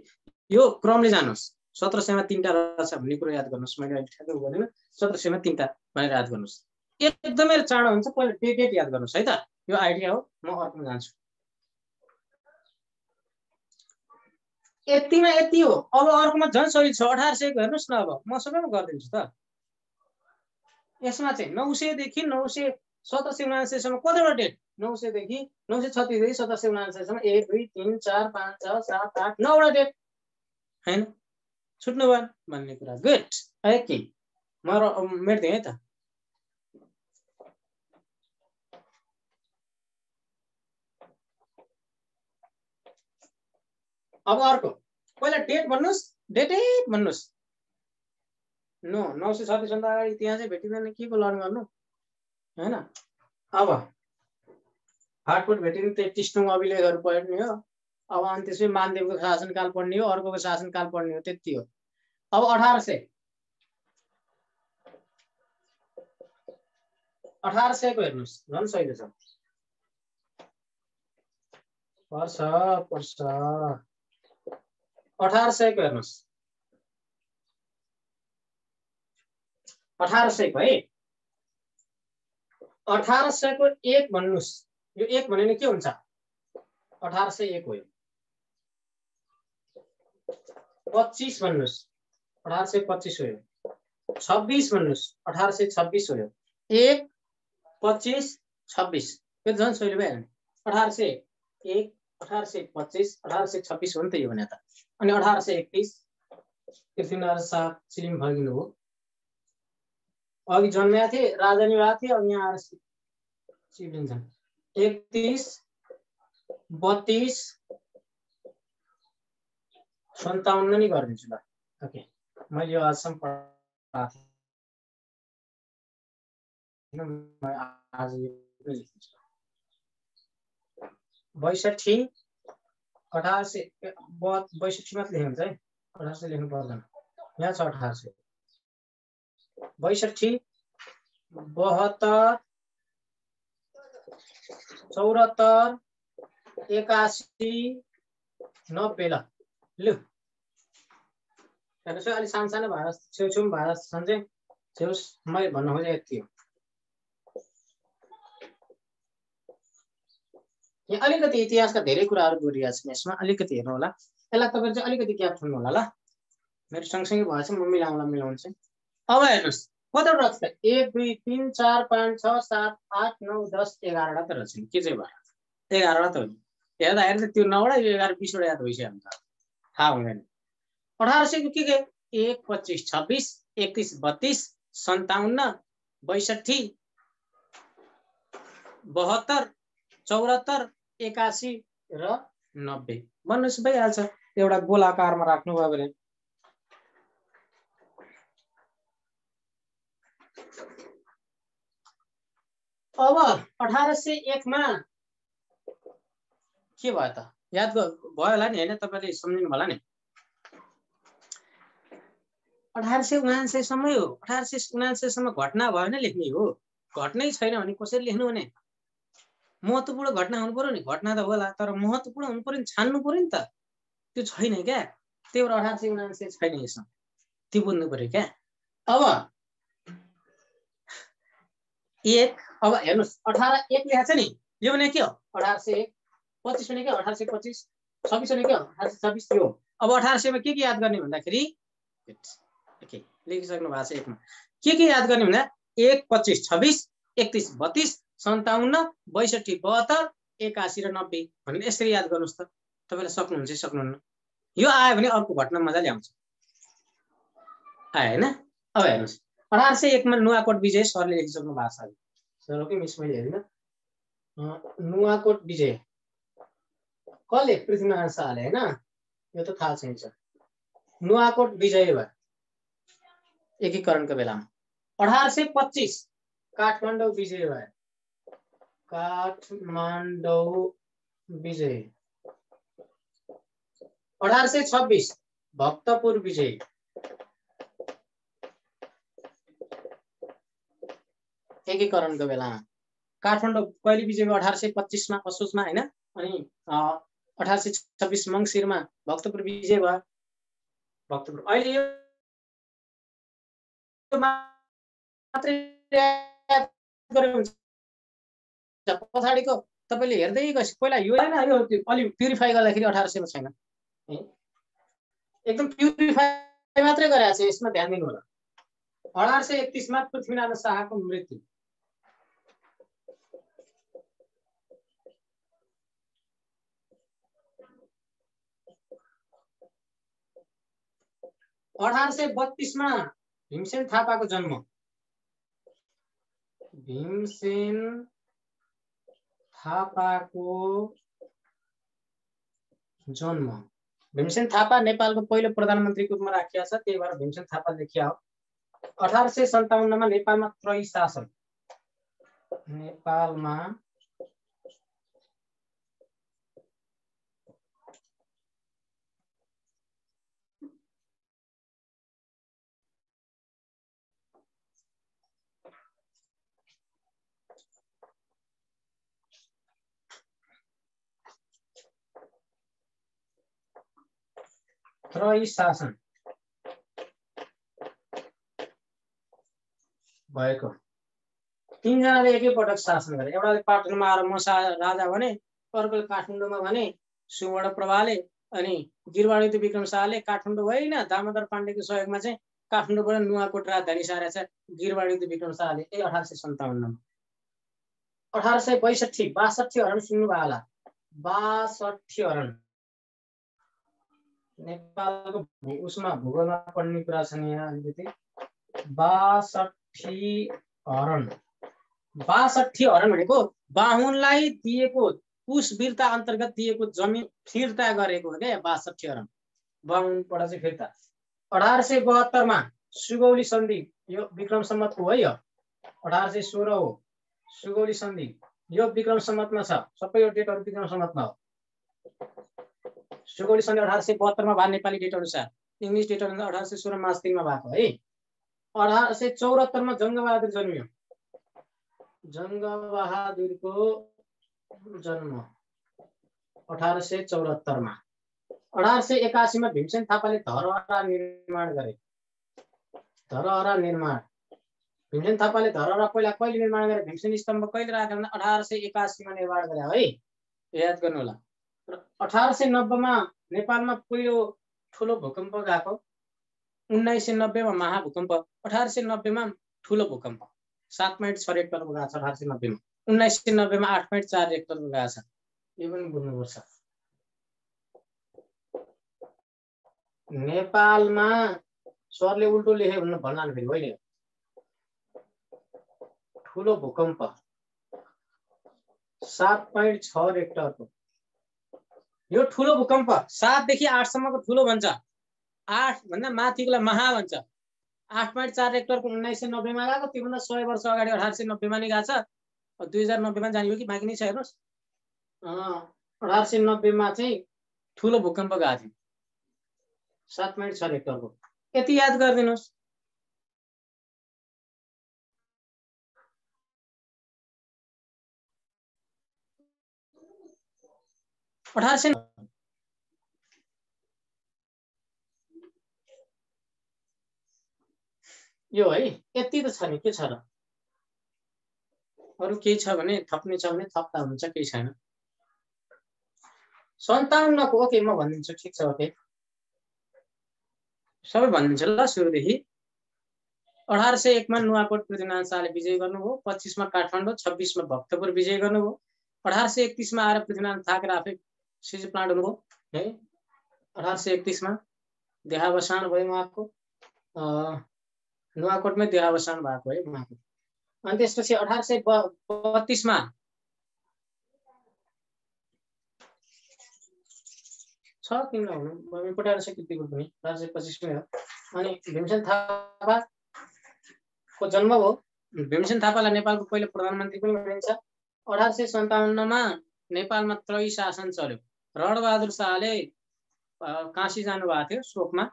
S1: यो क्रमले जानुहोस् 1700 मा तीनटा रहेछ भन्ने कुरा याद गर्नुहोस्। मैले अहिले ठ्याक्कै गर्दिन 1700 मा तीनटा भनेर याद गर्नुहोस्। एकदमै चाँडो हुन्छ पहिला डेट याद गर्नुहोस् है त। यो आइडिया हो। म अर्कोमा जान्छु। यतिमा यति हो। अब अर्कोमा झन् सही छ 1800 हेर्नुहोस् न। अब म सबैमा गरिदिन्छु त। यसमा चाहिँ 900 देखि 1779 सम्म कतिवटा डेट 900 देखि 936 देखि 1779 सम्म 1 2 3 4 5 6 7 8 9 वटा डेट हैन छुट्नु भयो भन्ने कुरा गुड ओके। म मेट्दै है त। अब अर्को पहिला डेट भन्नुस् डेटै भन्नुस्। 936 भन्दा अगाडि त्यहाँ चाहिँ भेटिँदैन के को लर्न गर्नु हैन। अब हाटकोट भेटिने त्यही टिस्टुङ अभिलेखहरू पढ्ने हो। अब अनि त्यसपछि मानदेवको शासनकाल पढ्ने हो, अर्कोको शासनकाल पढ्ने हो, त्यति हो। अब 1800 को हेर्नुस् झन् सही छ। पर्छ 1800 को हेर्नुस् 1800 को है 1800 को 1 भन्नुस्। यो 1 भने के हुन्छ 1801 हो। 25 भन्नुस् 1825 हो। 26 भन्नुस् 1826 हो। 1 25 26 यो झन् सहिले भयो 1801 1825 1826 हो नि त यो भने त। अनि 1831 पृथ्वीनारायण शाह सिलिङ फर्किनु हो। अघि जन्मेका थिए राजा नि भएको थियो। अब यहाँ आएर सिलिन्छन् 31 32 57 नि गरिदिन्छु ल ओके। मैले यो आजसम्म पढाएको थिएन आज यो लेखिदिन्छु। 62 1862 मात्र लेख्नु हुन्छ है 1800 लेख्नु पर्दैन। यहाँ छ 1800 62 72 74 81 90 ल लु हेर्नुहोस् अलि सानो भएर छेउछेउ भएर सन्चै छेउस मैले भन्न खोजेँ यति हो। यहाँ अलिकति इतिहासका धेरै कुराहरू जोडिएका छन्। यसमा अलिकति हेर्नु होला। यसलाई तपाईहरु चाहिँ अलिकति ग्याप छोड्नु होला ल। मेरो सँगसँगै भएछ म मिलाउँछु। अब हेर्नुहोस् कतिवटा छ 1 2 3 4 5 6 7 8 9 10 11 वटा त रहेछन्। के चाहिँ भयो 11 वटा त हो। हेर्दाखेरि त्यो 9 वटा यो 11 20 वटा याद भइसक्यो हुन्छ थाहा हुँदैन। 1800 को के 1 25 26 31 32 57 62 72 74 81 र 90 भन्नुस् भइहाल्छ। एउटा गोलाकारमा राख्नुभयो भने। अब 1801 मा के भयो त याद भयो होला नि हैन तपाईले सम्झिनु होला नि। 1879 सम्मै हो। 1879 सम्म घटना भयो भने लेख्ने हो। घटनै छैन भने कसरी लेख्नु भने महत्त्वपूर्ण घटना हुनु पर्यो नि। घटना त होला तर महत्त्वपूर्ण हुनु पर्यो नि छान्नु पर्यो नि त। त्यो छैन क्या। त्यही भएर 1879 छैन यसमा। त्यो बुझ्नु पर्यो क्या। अब 1 अब हेर्नुस् 1801 लेखेको छ नि यो भने के हो 1801 25 भने के हो 1825 26 भने के हो 1826 यो अब 1800 मा के याद गर्ने भन्दाखेरि ओके लेखिसक्नु भएको छ एकमा के याद गर्ने भन्दा 1 25 26 31 32 57 62 72 81 र 90 भनेर यसरी याद गर्नुस् त तपाईले सक्नुहुन्छ सक्नुहुन्न यो आयो भने अर्को घटना मजाले आउँछ आयो हैन अब हेर्नुस् 1801 मा नुवाकोट विजय सरले लेखिसक्नु भएको छ सर ओके मिस मैले हेरिन नुवाकोट विजय कसले पृथ्वीनारायण शाहले हैन यो त थाहा छैन सर नुवाकोट विजय भयो एकीकरणको बेलामा 1825 काठमाडौँ विजय भयो काठमाडौँ विजय 1826 भक्तपुर विजय एकीकरणको बेलामा काठमाडौँ कहिले विजय भयो 1825 मा असोजमा हैन अनि 1826 मङ्सिरमा भक्तपुर विजय भयो भक्तपुर अहिले यो मात्रै पछाडिको तपाईले हेर्दै गएपछि पहिला यो हैन यो अलि प्युरिफाई गर्दाखेरि 1800 मा छैन एकदम प्युरिफाई मात्रै गरेको छ यसमा ध्यान दिनु होला 1831 मा पृथ्वीनारायण शाहको मृत्यु 1832 मा भीमसेन थापाको जन्म भीमसेन थापाको जन्म भीमसेन थापा नेपालको पहिलो प्रधानमन्त्रीको रूपमा राखिएको छ त्यही भएर भीमसेन थापा लेखिया हो 1857 मा नेपालमा त्रयी शासन नेपालमा त्रयी शासन भएको तीनजनाले एकैपटक शासन गरे एउटाले पाटनमा आएर म राजा भने अर्कोले काठमाडौँमा भने सुवर्ण प्रभाले अनि गिरवाडी विक्रम शाहले काठमाडौँ होइन दामोदर पाण्डेको सहयोगमा चाहिँ काठमाडौँबाट नुवाकोट राजधानी सारेको छ गिरवाडी विक्रम शाहले 1857 मा 1862 62 हरण सुन्नु भयो होला 62 हरण नेपालको उसमा भूगोलमा पढ्ने कुरा छ नि यहाँ अलिकति 62 हरण 62 हरण भनेको बाहुनलाई दिएको कुश वीरता अन्तर्गत दिएको जमिन फिर्ता गरेको हो क्या 62 हरण बाहुनबाट चाहिँ फिर्ता 1872 मा सुगौली सन्धि यो विक्रम सम्वतको हो यो 1816 हो सुगौली सन्धि यो विक्रम सम्वतमा छ सबै यो डेटहरु विक्रम सम्वतमा हो सुगौली सन्धि 1872 मा भएको नेपाली डेट अनुसार इंग्लिश डेट अनुसार 1816 मार्च 3 मा भएको है 1874 मा जंगबहादुर जन्मियो जंगबहादुरको जन्म 1874 मा 1881 मा भीमसेन थापाले धरहरा निर्माण गरे धरहरा निर्माण भीमसेन थापाले धरहरा पहिला कहिले निर्माण गरे भीमसेन स्तम्भ कहिले राखे भने 1881 मा निर्माण गरे है याद गर्नु होला 1890 मा नेपालमा पहिलो ठुलो भूकम्प गएको 1990 मा महाभूकम्प 1890 मा ठुलो भूकम्प 7.6 रेक्टरको गएको छ 1890 मा 1990 मा 8.4 रेक्टरको गएको छ यो पनि बुझ्नुपर्छ नेपालमा सरले उल्टो लेखे भन्नाले फेरि होइन ठुलो भूकम्प 7.6 रेक्टरको यो ठुलो भूकम्प 7 देखि 8 सम्मको ठुलो भन्छ 8 भन्दा माथिकोलाई महा भन्छ 8.4 रेक्टरको 1990 मा गएको त्योभन्दा 100 वर्ष अगाडि 1890 मा नै गएको छ 2090 मा जानियो कि बाँकी नै छ हेर्नुस् 1890 मा चाहिँ ठुलो भूकम्प गएको थियो 7.6 रेक्टरको यति याद गरिदिनुस् 1800 यो है यति त छ नि के छ र अरु केही छ भने थप्ने छ भने थप्दा हुन्छ केही छैन 57 को ओके म भनिदिन्छु ठीक छ ओके सबै भनिदिन्छु ल सुरुदेखि। 1801 मा नुवाकोट पृथ्वीनारायण शाहले विजय गर्नुभयो, 25 मा काठमाडौँ, 26 मा भक्तपुर विजय गर्नुभयो, 1831 मा आएर पृथ्वीनारायण थाकेर आफै सिज प्लान्ट हुनुभयो है। 1831 मा देहावसान भयो उहाँको, नुवाकोटमै देहावसान भएको है उहाँको। अनि त्यसपछि 1832 मा छ किन हुनु पठाएर स्वीकृतिको पनि 1825 मै हो। अनि भीमसेन थापाको जन्म भयो। भीमसेन थापालाई नेपालको पहिलो प्रधानमन्त्री पनि भनिन्छ। 1857 मा नेपालमा त्रयी शासन चल्यो। रणबहादुर शाहले काशी जानुभएको थियो शोकमा,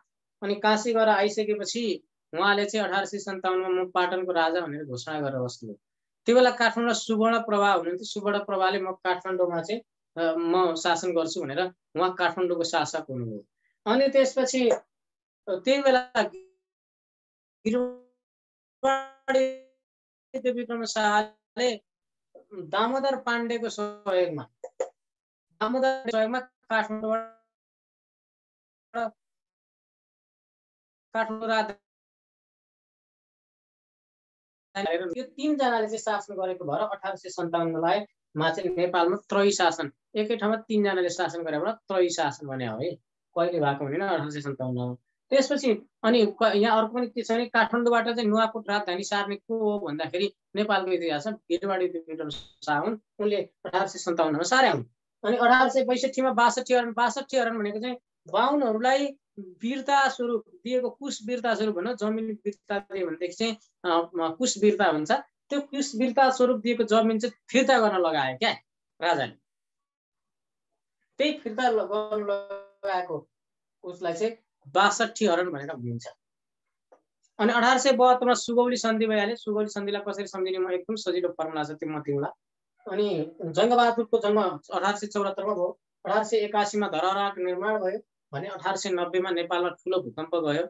S1: अनि काशी गएर आइसकेपछि उहाँले चाहिँ 1857 मा म पाटनको राजा भनेर घोषणा गरेर बस्नुभयो। त्यो बेला काठमाडौँमा सुवर्ण प्रभा हुनुहुन्थ्यो। सुवर्ण प्रभाले म काठमाडौँमा चाहिँ म शासन गर्छु भनेर उहाँ काठमाडौँको शासक हुनुभयो। अनि त्यसपछि त्यही बेला विक्रम शाहले दामोदर पाण्डेको सहयोगमा काठमाडौँ यो तीनजनाले चाहिँ शासन गरेको भएर 1857 मा चाहिँ नेपालमा त्रयी शासन, एकै ठाउँमा तीनजनाले शासन गरेबाट त्रयी शासन भने हो है। कहिले भएको भनेन 1857 मा। त्यसपछि अनि यहाँ अर्को पनि के छ भने काठमाडौँबाट चाहिँ नुवाकोट राजधानी सार्ने को हो भन्दाखेरि नेपालको इतिहासमा वीरवाडी विक्रम शाह हुन्। उनले 1857 मा सारे हुन्। अनि 1862 मा 62 हरण भनेको चाहिँ बाहुनहरूलाई वीरता स्वरूप दिएको, कुश वीरता स्वरूप भन्न, जमिन वीरता दियो भनेदेखि चाहिँ कुश वीरता भन्छ। त्यो कुश वीरता स्वरूप दिएको जमिन चाहिँ फिर्ता गर्न लगायो क्या राजाले। त्यही फिर्ता गर्न लगाएको उसलाई चाहिँ 62 हरण भनेर भनिन्छ। अनि 1872 मा सुगौली सन्धि भइहाल्यो। सुगौली सन्धिलाई कसरी सम्झिने म एकदम सजिलो फर्मुला छ, त्यो म तिमीलाई। अनि जङ्गबहादुरको जन्म 1874 मा भयो। 1881 मा धरहराको निर्माण भयो भने 1890 मा नेपालमा ठुलो भूकम्प गयो।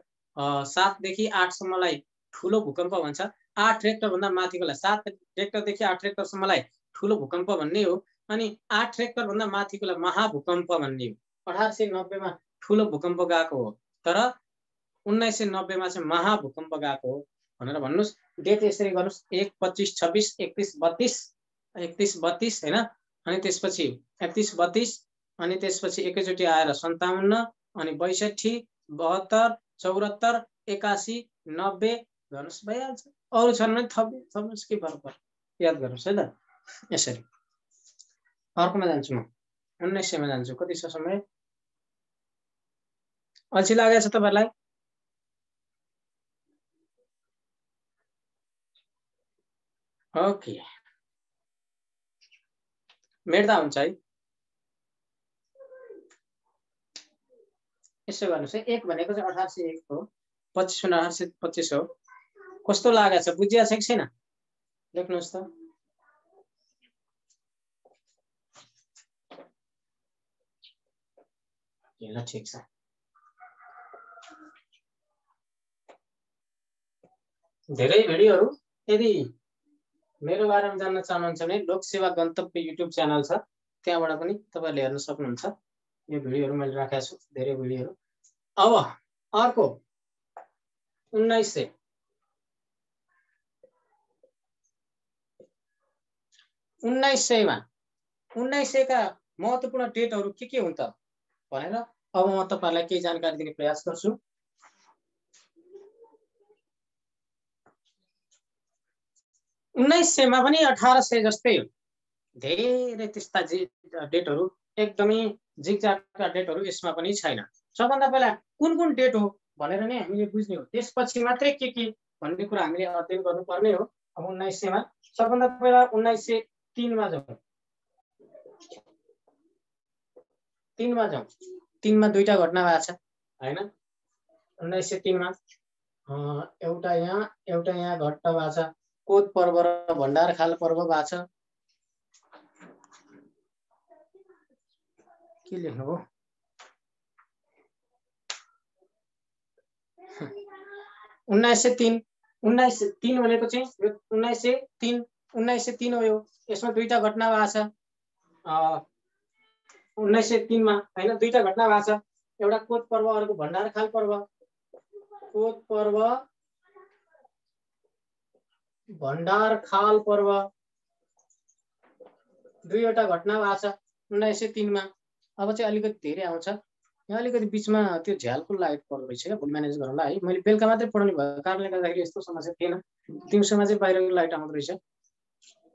S1: 7 देखि 8 सम्मलाई ठुलो भूकम्प भन्छ। 8 रेक्टर भन्दा माथिकोलाई 7 रेक्टरदेखि 8 रेक्टरसम्मलाई ठुलो भूकम्प भन्ने हो। अनि 8 रेक्टर भन्दा माथिकोलाई महाभूकम्प भन्ने हो। 1890 मा ठुलो भूकम्प गएको हो, तर 1990 मा चाहिँ महाभूकम्प गएको हो भनेर भन्नुस्। डेट यसरी गर्नुस् 1, 25, 26, 31, 32 हैन। अनि त्यसपछि 31, 32 अनि त्यसपछि एकैचोटि आएर 57 अनि 62, 72, 74, 81, 90 गर्नुस् भइहाल्छ। अरु छन् भने थप्नुस् के फरक पर्छ, याद गर्नुस् है त। यसरी अर्कोमा जान्छु म, 1900 मा जान्छु। कति छ समय? अल्छी लागेको छ तपाईहरुलाई? ओके, मेट्दा हुन्छ है। यसो गर्नुस् है। 1 भनेको चाहिँ 1801 हो, 25 भने 1825 हो। कस्तो लागेको छ, बुझिया छ कि छैन? लेख्नुस् त। ल ठीक छ। धेरै भिडियोहरु यदि मेरो बारेमा जान्न चाहनुहुन्छ भने लोकसेवा गन्तव्य युट्युब च्यानल छ, त्यहाँबाट पनि तपाईहरुले हेर्न सक्नुहुन्छ। यो भिडियोहरु मैले राखेको छु, धेरै भिडियोहरु। अब अर्को 1900 मा 1900 का महत्त्वपूर्ण डेटहरु के हुन् त भनेर अब म तपाईहरुलाई केही जानकारी दिने प्रयास गर्छु। 1900 मा पनि 1800 जस्तै हो। धेरै त्यस्ता डेटहरु, एकदमै जिगजागका डेटहरु यसमा पनि छैन। सबभन्दा पहिला कुन डेट हो भनेर नै हामीले बुझ्ने हो। त्यसपछि मात्रै के भन्ने कुरा हामीले अध्ययन गर्नुपर्ने हो। अब 1900 मा सबभन्दा पहिला 1903 मा जाउँ। 3 मा जाउँ। 3 मा दुईटा घटना भएको छ हैन। 1903 मा एउटा यहाँ घटना भएको छ। कोत पर्व र भण्डारखाल पर्व भएको छ। के लेख्नु हो? 1903 भनेको चाहिँ 1903 हो। यो यसमा दुईटा घटना भएको छ। 1903 मा हैन, दुईटा घटना भएको छ। एउटा कोत पर्व, अर्को भण्डारखाल पर्व। कोत पर्व भण्डार खाल पर्व दुईवटा घटना भएको छ 1903 मा। अब चाहिँ अलिकति धेरै आउँछ यहाँ, अलिकति बिचमा त्यो झ्यालको लाइट पर्दो रहेछ क्या, भोलि म्यानेज गरौँला है। मैले बेलुका मात्रै पढाउने भएको कारणले गर्दाखेरि यस्तो समस्या थिएन, दिउँसोमा चाहिँ बाहिरको लाइट आउँदो रहेछ।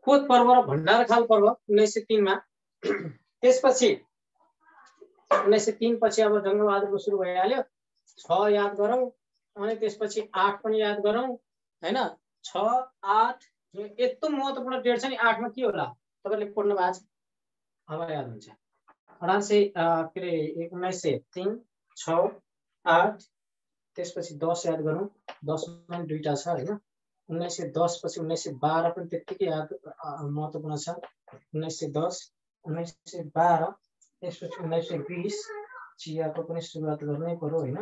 S1: कोत पर्व र भण्डार खाल पर्व 1903 मा। त्यसपछि 1903 पछि अब जङ्गबहादुरको सुरु भइहाल्यो। 6 याद गरौँ, अनि त्यसपछि 8 पनि याद गरौँ हैन। 6, 8 यस्तो महत्त्वपूर्ण डेट छ नि। 8 मा के होला तपाईले पढ्नु भएको छ, अब याद हुन्छ। 1903 6 8 त्यसपछि 10 याद गरौँ। 10 मा दुईटा छ हैन। 1910 पछि 1912 पनि त्यतिकै याद महत्त्वपूर्ण छ। 1910 1912 त्यसपछि 1920 चियाको पनि सुरुवात गर्नै पर्यो हैन।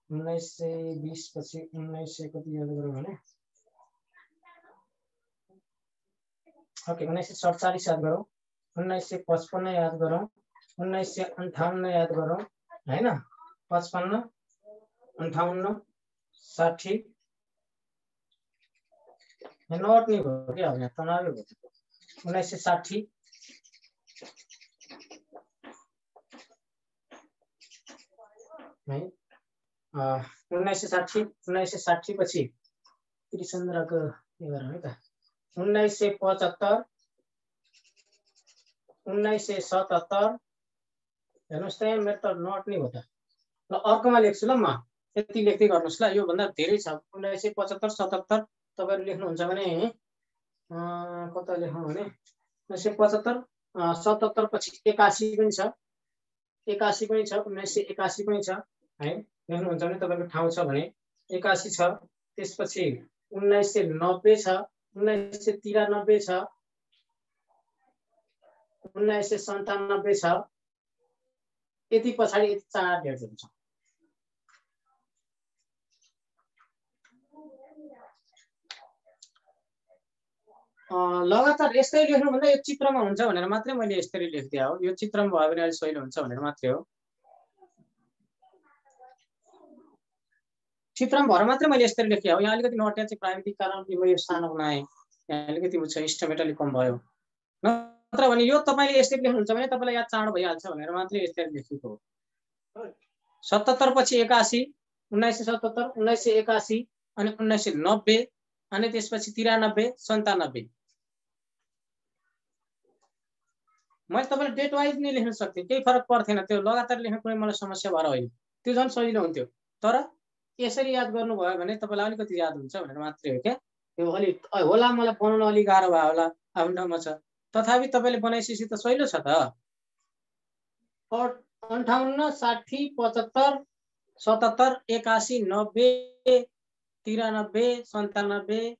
S1: 1920 पछि 1900 कति याद गरौँ भने ओके 1947 याद गरौँ। 1955 याद गरौँ। 1958 याद गरौँ हैन। 55 58 60 नोट नहीं हो क्या हो, तनाव हो। 1960 नहीं 1960 पछि त्रिचन्द्रको के गरौँ है त। 1975 1977 हेर्नुस् त मेरो त नोट नै हो त। ल अर्कोमा लेख्छु ल, म यति लेख्दै गर्नुस् ल, यो भन्दा धेरै छ। 1975 77 तपाईहरु लेख्नुहुन्छ भने कता लेखौँ भने 1975 77 पछि 81 पनि छ, 81 पनि छ, 1981 पनि छ है। लेख्नुहुन्छ भने तपाईको ठाउँ छ भने 81 छ। त्यसपछि 1990 छ, 1993 छ, 1997 छ। यति पछाडी यति 4 डेटहरु छ। लगातार यस्तै लेख्नु भन्दा यो चित्रमा हुन्छ भनेर मात्रै मैले यसरी लेख्दिए हो। यो चित्रमा भयो भने अलि सजिलो हुन्छ भनेर मात्रै हो। चित्रमा भएर मात्रै मैले यसरी लेखे हो। यहाँ अलिकति नोट चाहिँ प्राविधिक कारणले म यो सानो बनाएँ, यहाँ अलिकति उच्च इस्टिमेट अलि कम भयो। नत्र भने यो तपाईले यसरी लेख्नुहुन्छ भने तपाईलाई याद चाँडो भइहाल्छ भनेर मात्रै यसरी लेखेको हो। 77 पछि 81 1977 1981 अनि 1990 अनि त्यसपछि 93 97। मैले तपाईलाई डेट वाइज नै लेख्न सक्थे, केही फरक पर्थेन। त्यो लगातार लेख्न कुनै मलाई समस्या भएर होइन, त्यो झन् सजिलो हुन्थ्यो। तर यसरी याद गर्नुभयो भने तपाईलाई अलिकति याद हुन्छ भनेर मात्रै हो क्या। त्यो अलि होला मलाई बनाउन अलि गाह्रो भयो होला आफ्नो ठाउँमा छ, तथापि तपाईले बनाइसकेपछि त सजिलो छ त। 58 60 75 77 81 90 93 97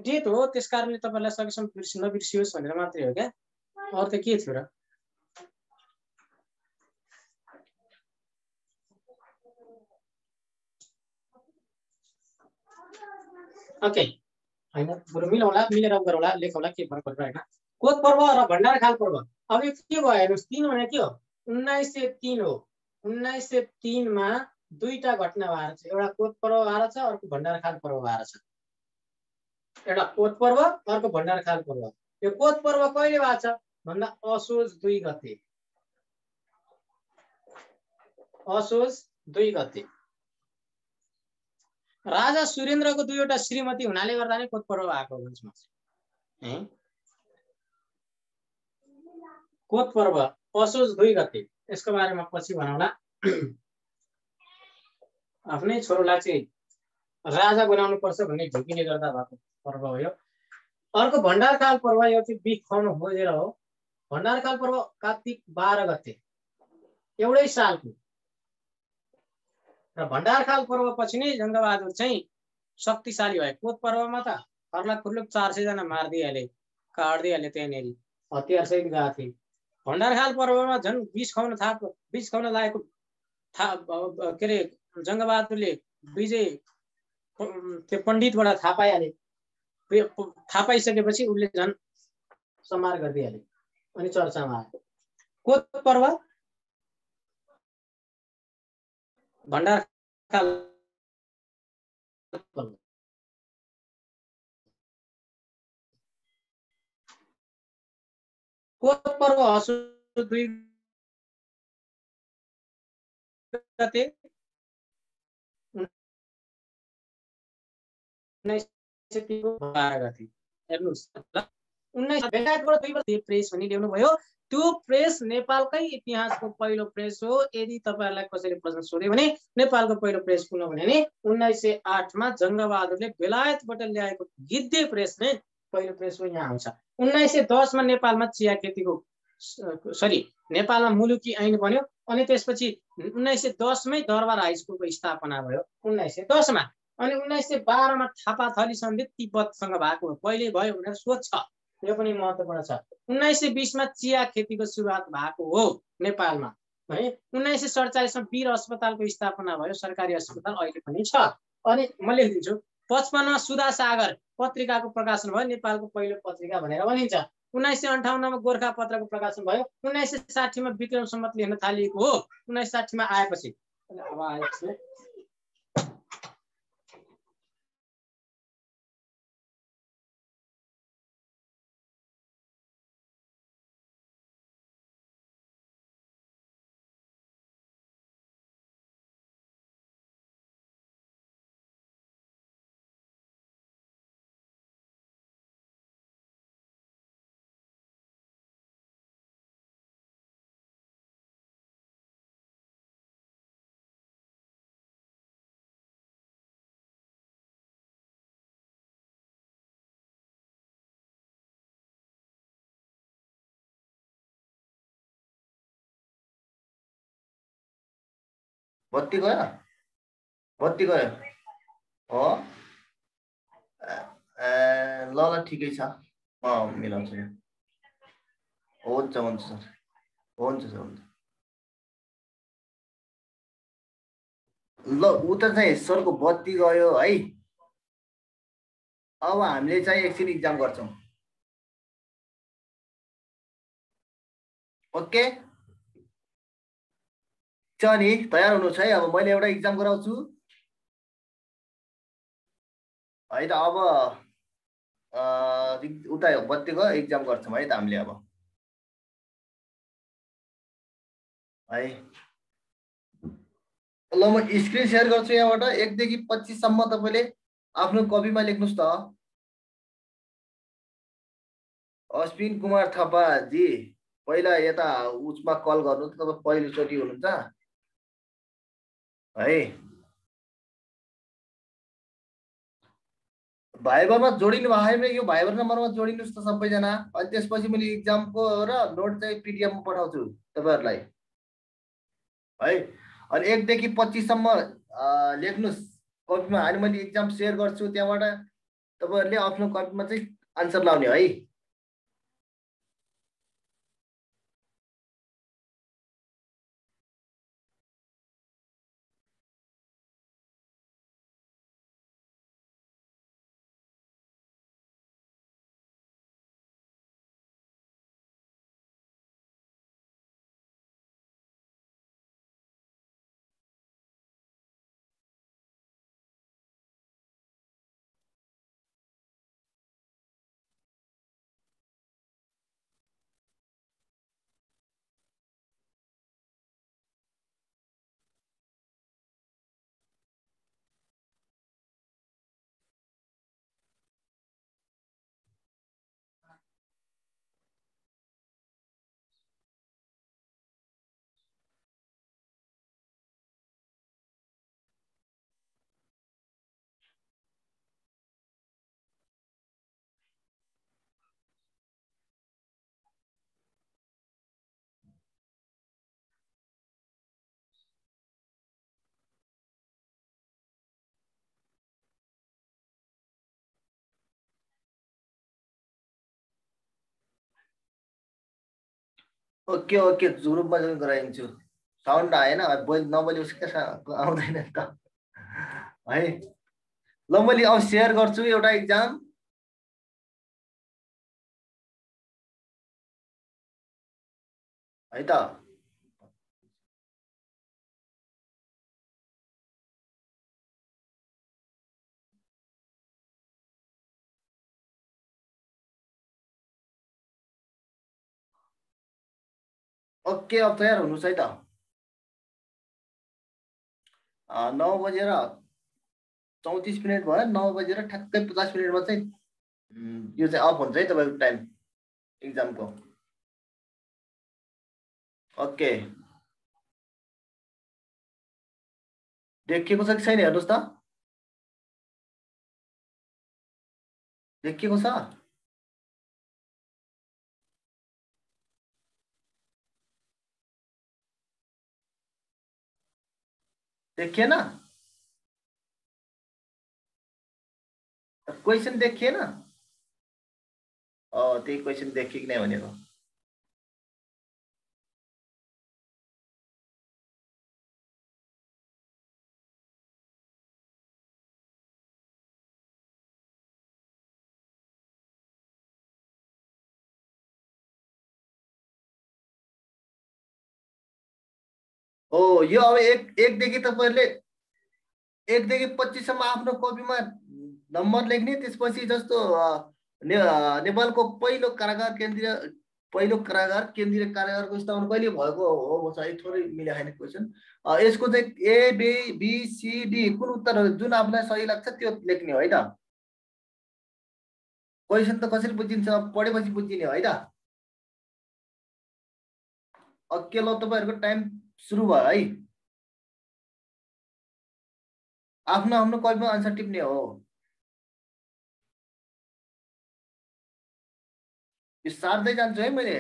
S1: डेट हो। त्यस कारणले तपाईलाई सकेसम्म नबिर्सियोस् भनेर मात्रै हो क्या, अरु त के थियो र। ओके हैन, बरु मिलाउला, मिलेर गरौँला, लेखौँला, के फरक पर्छ हैन। कोत पर्व र भण्डार खाल पर्व। अब यो के भयो हेर्नुस्, 3 भने के हो 1903 हो। 1903 मा दुईटा घटना भएर छ, एउटा कोत पर्व भएर छ, अर्को भण्डार खाल पर्व भएर छ। एउटा कोत पर्व, अर्को भण्डार खाल पर्व। यो कोत पर्व कहिले भएको छ भन्दा असोज 2 गते। असोज 2 गते। राजा सुरेन्द्रको दुईवटा श्रीमती हुनाले गर्दा नै कोत पर्व भएको हुन्छ। कोत पर्व असोज 2 गते, यसको बारेमा पछि भनौँला। आफ्नै छोरोलाई चाहिँ राजा बनाउनु पर्छ भन्ने ढुकीले गर्दा भएको पर्व हो यो। अर्को भण्डार खाल पर्व, यो चाहिँ बिख खुवाउनु खोजेर हो। भण्डार खाल पर्व कार्तिक 12 गते एउटै सालको। र भण्डार खाल पर्व पछि नै जङ्गबहादुर चाहिँ शक्तिशाली भए। कोत पर्वमा त हर्ला खुर्लुक 400 जना मार्दिहाले, काट्दिहाले, त्यहाँनेरि हतियार सहित गएको थिए। भण्डार खाल पर्वमा झन् विष खुवाउन लागेको के अरे जङ्गबहादुरले विजय त्यो पण्डितबाट थाहा पाइहाले। थाहा पाइसकेपछि उसले झन् समार गरिदिइहाले अनि चर्चामा आयो कोत पर्व भण्डारखाल कोत पर्व असोज 2 गते 1912 गते हेर्नुस् ल 19बेलायतबाट 2 वर्ष प्रेस भनि ल्याउनु भयो त्यो प्रेस नेपालकै इतिहासको पहिलो प्रेस हो यदि तपाईहरुलाई कसैले प्रश्न सोध्यो भने नेपालको पहिलो प्रेस कुन हो भने 1908 मा जंगबहादुरले बेलायतबाट ल्याएको गिद्धे प्रेस नै पहिलो प्रेस हो यहाँ आउँछ 1910 मा नेपालमा चिया खेतीको नेपालमा मुलुकी ऐन बन्यो अनि त्यसपछि 1910 मै दरबार हाई स्कुलको स्थापना भयो 1910 मा अनि 1912 मा थापाथली सन्धि तिब्बतसँग भएको हो पहिले भयो भनेर सोध्छ यो पनि महत्त्वपूर्ण छ 1920 मा चिया खेतीको सुरुवात भएको हो नेपालमा है 1947 मा वीर अस्पतालको स्थापना भयो सरकारी अस्पताल अहिले पनि छ अनि म लेख्दिन्छु 55 मा सुधा सागर पत्रिकाको प्रकाशन भयो नेपालको पहिलो पत्रिका भनेर भनिन्छ 1958 मा गोरखा पत्रको प्रकाशन भयो 1960 मा विक्रम सम्वत लेख्न थालिएको हो 1960 मा आएपछि अब आएपछि
S2: बत्ती गयो हो ल ठिकै छ म मिलाउँछु हुन्छ सर हुन्छ ल उता चाहिँ सरको बत्ती गयो है अब हामीले चाहिँ एकछिन एक्जाम गर्छौं ओके नि तयार हुनुहुन्छ है अब मैले एउटा एक्जाम गराउँछु है त अब उता बत्तीको एक्जाम गर्छौं है त हामीले अब है ल म स्क्रिन शेयर गर्छु यहाँबाट 1 देखि 25 सम्म तपाईले आफ्नो कपीमा लेख्नुस् त अश्विन कुमार थापा जी पहिला यता उसमा कल गर्नु त तपाई पहिलोचोटी हुनुहुन्छ है भाइबरमा जोडिनु भयो भने यो भाइबर नम्बरमा जोडिनुस् त सबैजना अनि त्यसपछि मैले एक्जामको र नोट चाहिँ पीडीएफ मा पठाउँछु तपाईहरुलाई है अनि 1 देखि 25 सम्म लेख्नुस् कपीमा अनि मैले एक्जाम शेयर गर्छु त्यहाँबाट तपाईहरुले आफ्नो कपीमा चाहिँ आन्सर लाउने है ओके ग्रुपमा जोइन गराइदिन्छु साउन्ड आएन नबोले उसकै आउँदैन नि त है ल मैले अब शेयर गर्छु एउटा एक्जाम है त। ओके अब तयार हुनुहोस् है त। 9:34 भयो। 9:50 चाहिँ यो चाहिँ अफ हुन्छ है तपाईँको टाइम इक्जामको। ओके देखिएको छ कि छैन हेर्नुहोस् त। देखिएको छ? देखिएन? क्वेसन देखिएन? त्यही क्वेसन देखियो कि नै भनेको। यो अब एकदेखि तपाईँहरूले 1देखि 25 सम्म आफ्नो कपीमा नम्बर लेख्ने। त्यसपछि जस्तो नेपालको पहिलो कारागार केन्द्रीय कारागारको स्थापना कहिले भएको हो चाहिँ थोरै मिला छैन क्वेसन। यसको चाहिँ ए बी सी डी कुन उत्तर हो जुन आफूलाई सही लाग्छ त्यो लेख्ने हो है त। क्वेसन त कसरी बुझिन्छ पढेपछि बुझिने हो है त। अकेलो तपाईँहरूको टाइम सुरु भयो है। आफ्नो आफ्नो कपीमा आन्सर टिप्ने हो। यो सार्दै जान्छु है मैले।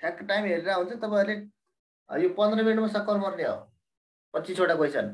S2: ठ्याक्क टाइम हेरेर हुन्छ तपाईँहरूले। यो 15 मिनटमा सक्कर पर्ने हो 25वटा क्वेसन।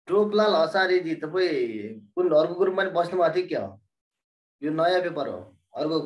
S2: टोपलाल हसारीजी तपाईँ कुन अर्को ग्रुपमा नि बस्नु भएको थियो क्या? यो नयाँ पेपर हो। अर्को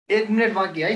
S2: 1 मिनेट बाँकी है।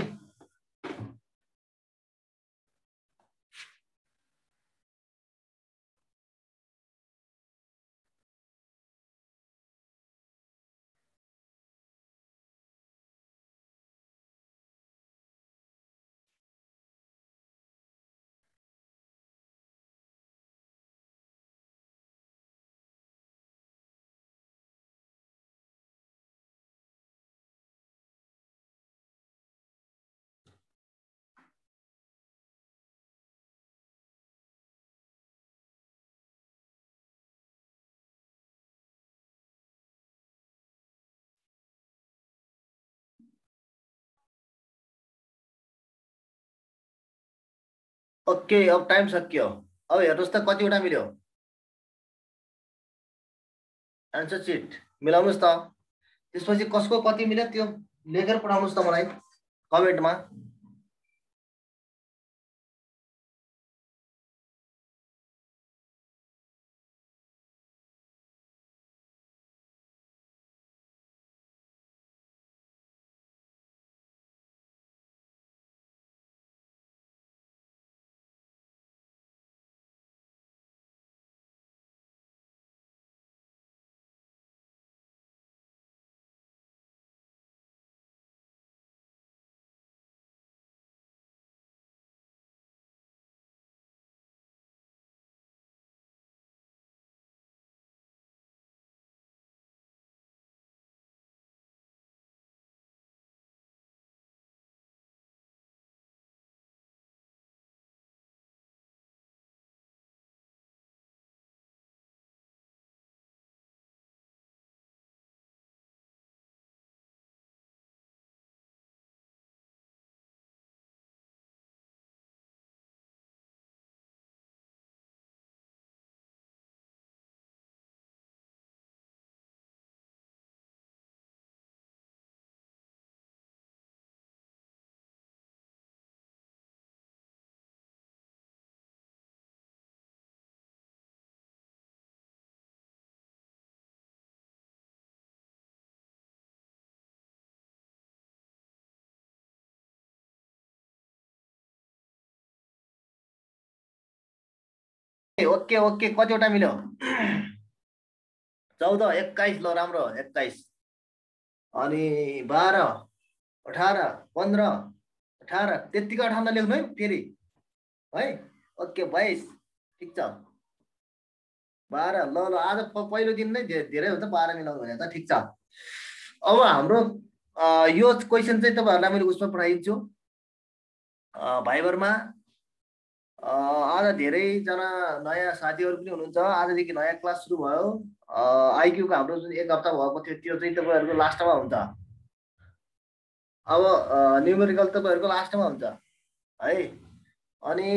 S2: ओके, अब टाइम सक्यो। अब हेर्नुहोस् त कतिवटा मिल्यो एन्सर सिट मिलाउनुहोस् त। त्यसपछि कसको कति मिल्यो त्यो लेखेर पठाउनुहोस् त मलाई कमेन्टमा। ओके ओके, कतिवटा मिल्यो? 14, 21, ल राम्रो 21, अनि 12, 18, 15, 18, त्यतिकै 58 लेख्नु है फेरि है। ओके 22, ठिक छ। 12, ल ल आज पहिलो दिन नै धेरै हुन्छ 12 मिलाउनु भने त ठिक छ। अब हाम्रो यो क्वेसन चाहिँ तपाईँहरूलाई मैले उसमा पठाइदिन्छु भाइबरमा। आज धेरैजना नयाँ साथीहरू पनि हुनुहुन्छ। आजदेखि नयाँ क्लास सुरु भयो। आइक्यूको हाम्रो जुन 1 हप्ता भएको थियो त्यो चाहिँ तपाईँहरूको लास्टमा हुन्छ। अब न्युमेरिकल तपाईँहरूको लास्टमा हुन्छ है। अनि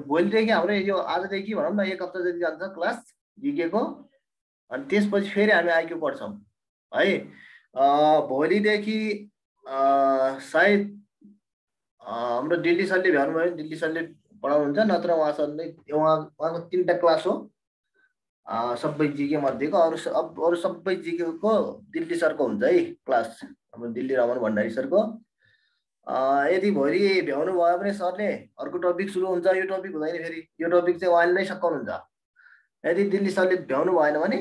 S2: भोलिदेखि हाम्रो यो आजदेखि भनौँ न 1 हप्ता जति जान्छ क्लास जिकेको। अनि त्यसपछि फेरि हामी आइक्यू पढ्छौँ है। भोलिदेखि सायद हाम्रो दिल्ली सरले भ्याउनुभयो, दिल्ली सरले पढाउनुहुन्छ, नत्र उहाँ सरले उहाँको 3टा क्लास हो सबै जिके मध्येको। अरू सबै जिकेको दिल्ली सरको हुन्छ है क्लास, हाम्रो दिल्ली रमन भण्डारी सरको। यदि भोलि भ्याउनु भयो भने सरले अर्को टपिक सुरु हुन्छ, यो टपिक हुँदैन फेरि, यो टपिक चाहिँ उहाँले नै सकाउनुहुन्छ। यदि दिल्ली सरले भ्याउनु भएन भने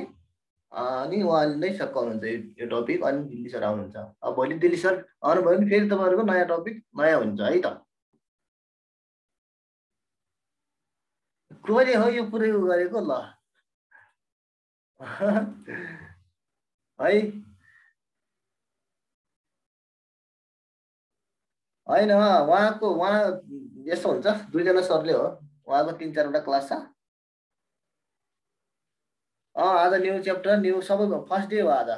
S2: अनि उहाँले नै सकाउनुहुन्छ यो टपिक, अनि दिल्ली सर आउनुहुन्छ। अब भोलि दिल्ली सर आउनुभयो भने फेरि तपाईँहरूको नयाँ टपिक नयाँ हुन्छ है त। कसले हो यो पुरै गरेको ल है। होइन उहाँ यस्तो हुन्छ, 2जना सरले हो, उहाँको 3-4वटा क्लास छ। आज न्यू च्याप्टर न्यू सबै फर्स्ट डे हो आज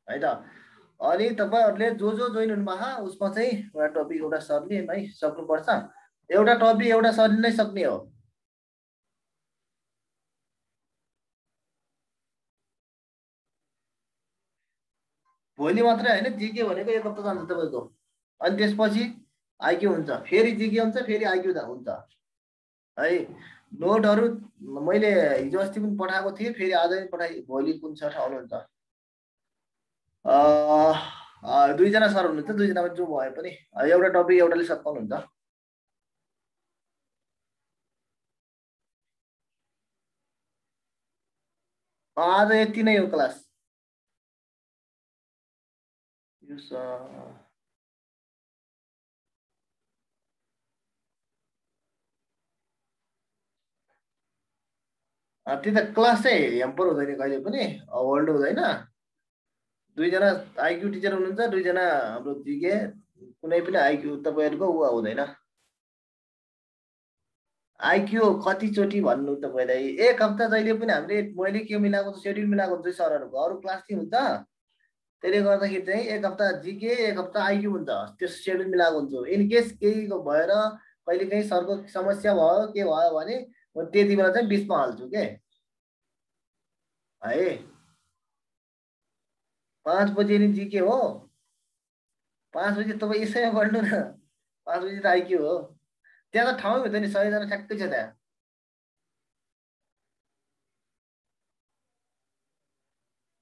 S2: है त। अनि तपाईँहरूले जो जोइन हुनुभएको उसमा चाहिँ एउटा टपिक एउटा सरले नै सक्नुपर्छ। एउटा टपिक एउटा सरले नै सक्ने हो। भोलि मात्रै होइन, जिके भनेको 1 हप्ता जान्छ तपाईँको। अनि त्यसपछि आइक्यू हुन्छ, फेरि जिके हुन्छ, फेरि आइक्यू हुन्छ है। नोटहरू मैले हिजो अस्ति पनि पठाएको थिएँ, फेरि आज पनि पठाइ, भोलि कुन सर आउनुहुन्छ। दुईजना सर हुनुहुन्छ, दुईजनामा जो भए पनि एउटा टपिक एउटाले सकाउनुहुन्छ। आज यति नै हो क्लास। त्यो त क्लास चाहिँ ह्याम्पर हुँदैन कहिले पनि, होल्ड हुँदैन। दुईजना आइक्यू टिचर हुनुहुन्छ, दुईजना हाम्रो जिके, कुनै पनि आइक्यू तपाईँहरूको हुँदैन। आइक्यू कतिचोटि भन्नु तपाईँलाई, एक हप्ता जहिले पनि हामीले मैले के मिलाएको छु, सेड्युल मिलाएको हुन्छ सरहरूको, अरू क्लास चाहिँ हुन्छ। त्यसले गर्दाखेरि चाहिँ एक हप्ता जिके, एक हप्ता आइक्यू हुन्छ, त्यो सेड्युल मिलाएको हुन्छ। इन केस केही भएर कहिले काहीँ सरको समस्या भयो के भयो भने म त्यति बेला चाहिँ बिचमा हाल्छु के है। 5 बजे नि जिके हो, 5 बजे तपाईँ यसैमा पढ्नु न, 5 बजे त आइक्यू हो। त्यहाँ त ठाउँ हुन्छ नि, 100 जना ठ्याक्कै छ त्यहाँ।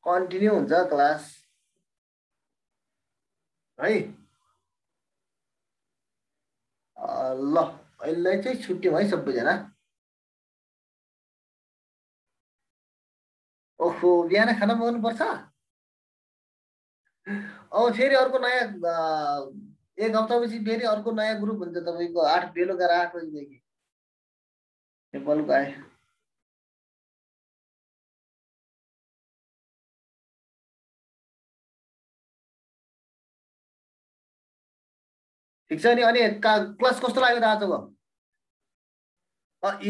S2: कन्टिन्यू हुन्छ क्लास है। ल अहिले चाहिँ छुट्यौँ है सबैजना। ओहो, बिहान खाना पकाउनुपर्छ। अब फेरि अर्को नयाँ एक हप्तापछि फेरि अर्को नयाँ ग्रुप हुन्छ तपाईँको, 8 बेलुका 8 बजीदेखि नेपालको आए। ठिक छ नि। अनि क्लास कस्तो लाग्यो त आजको?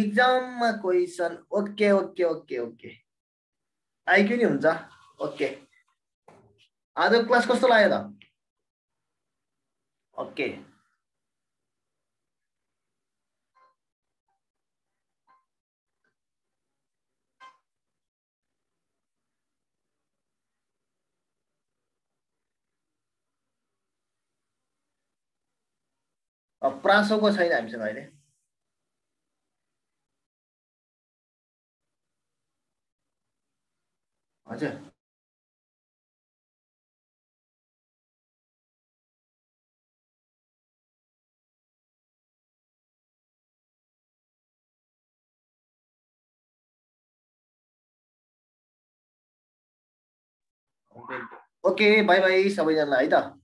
S2: इक्जाममा question okay okay okay okay, IQ नि हुन्छ ओके। आजको क्लास कस्तो लाग्यो त? ओके। प्रासोको छैन हामीसँग अहिले। हजुर ओके, बाई बाई सबैजनालाई है त।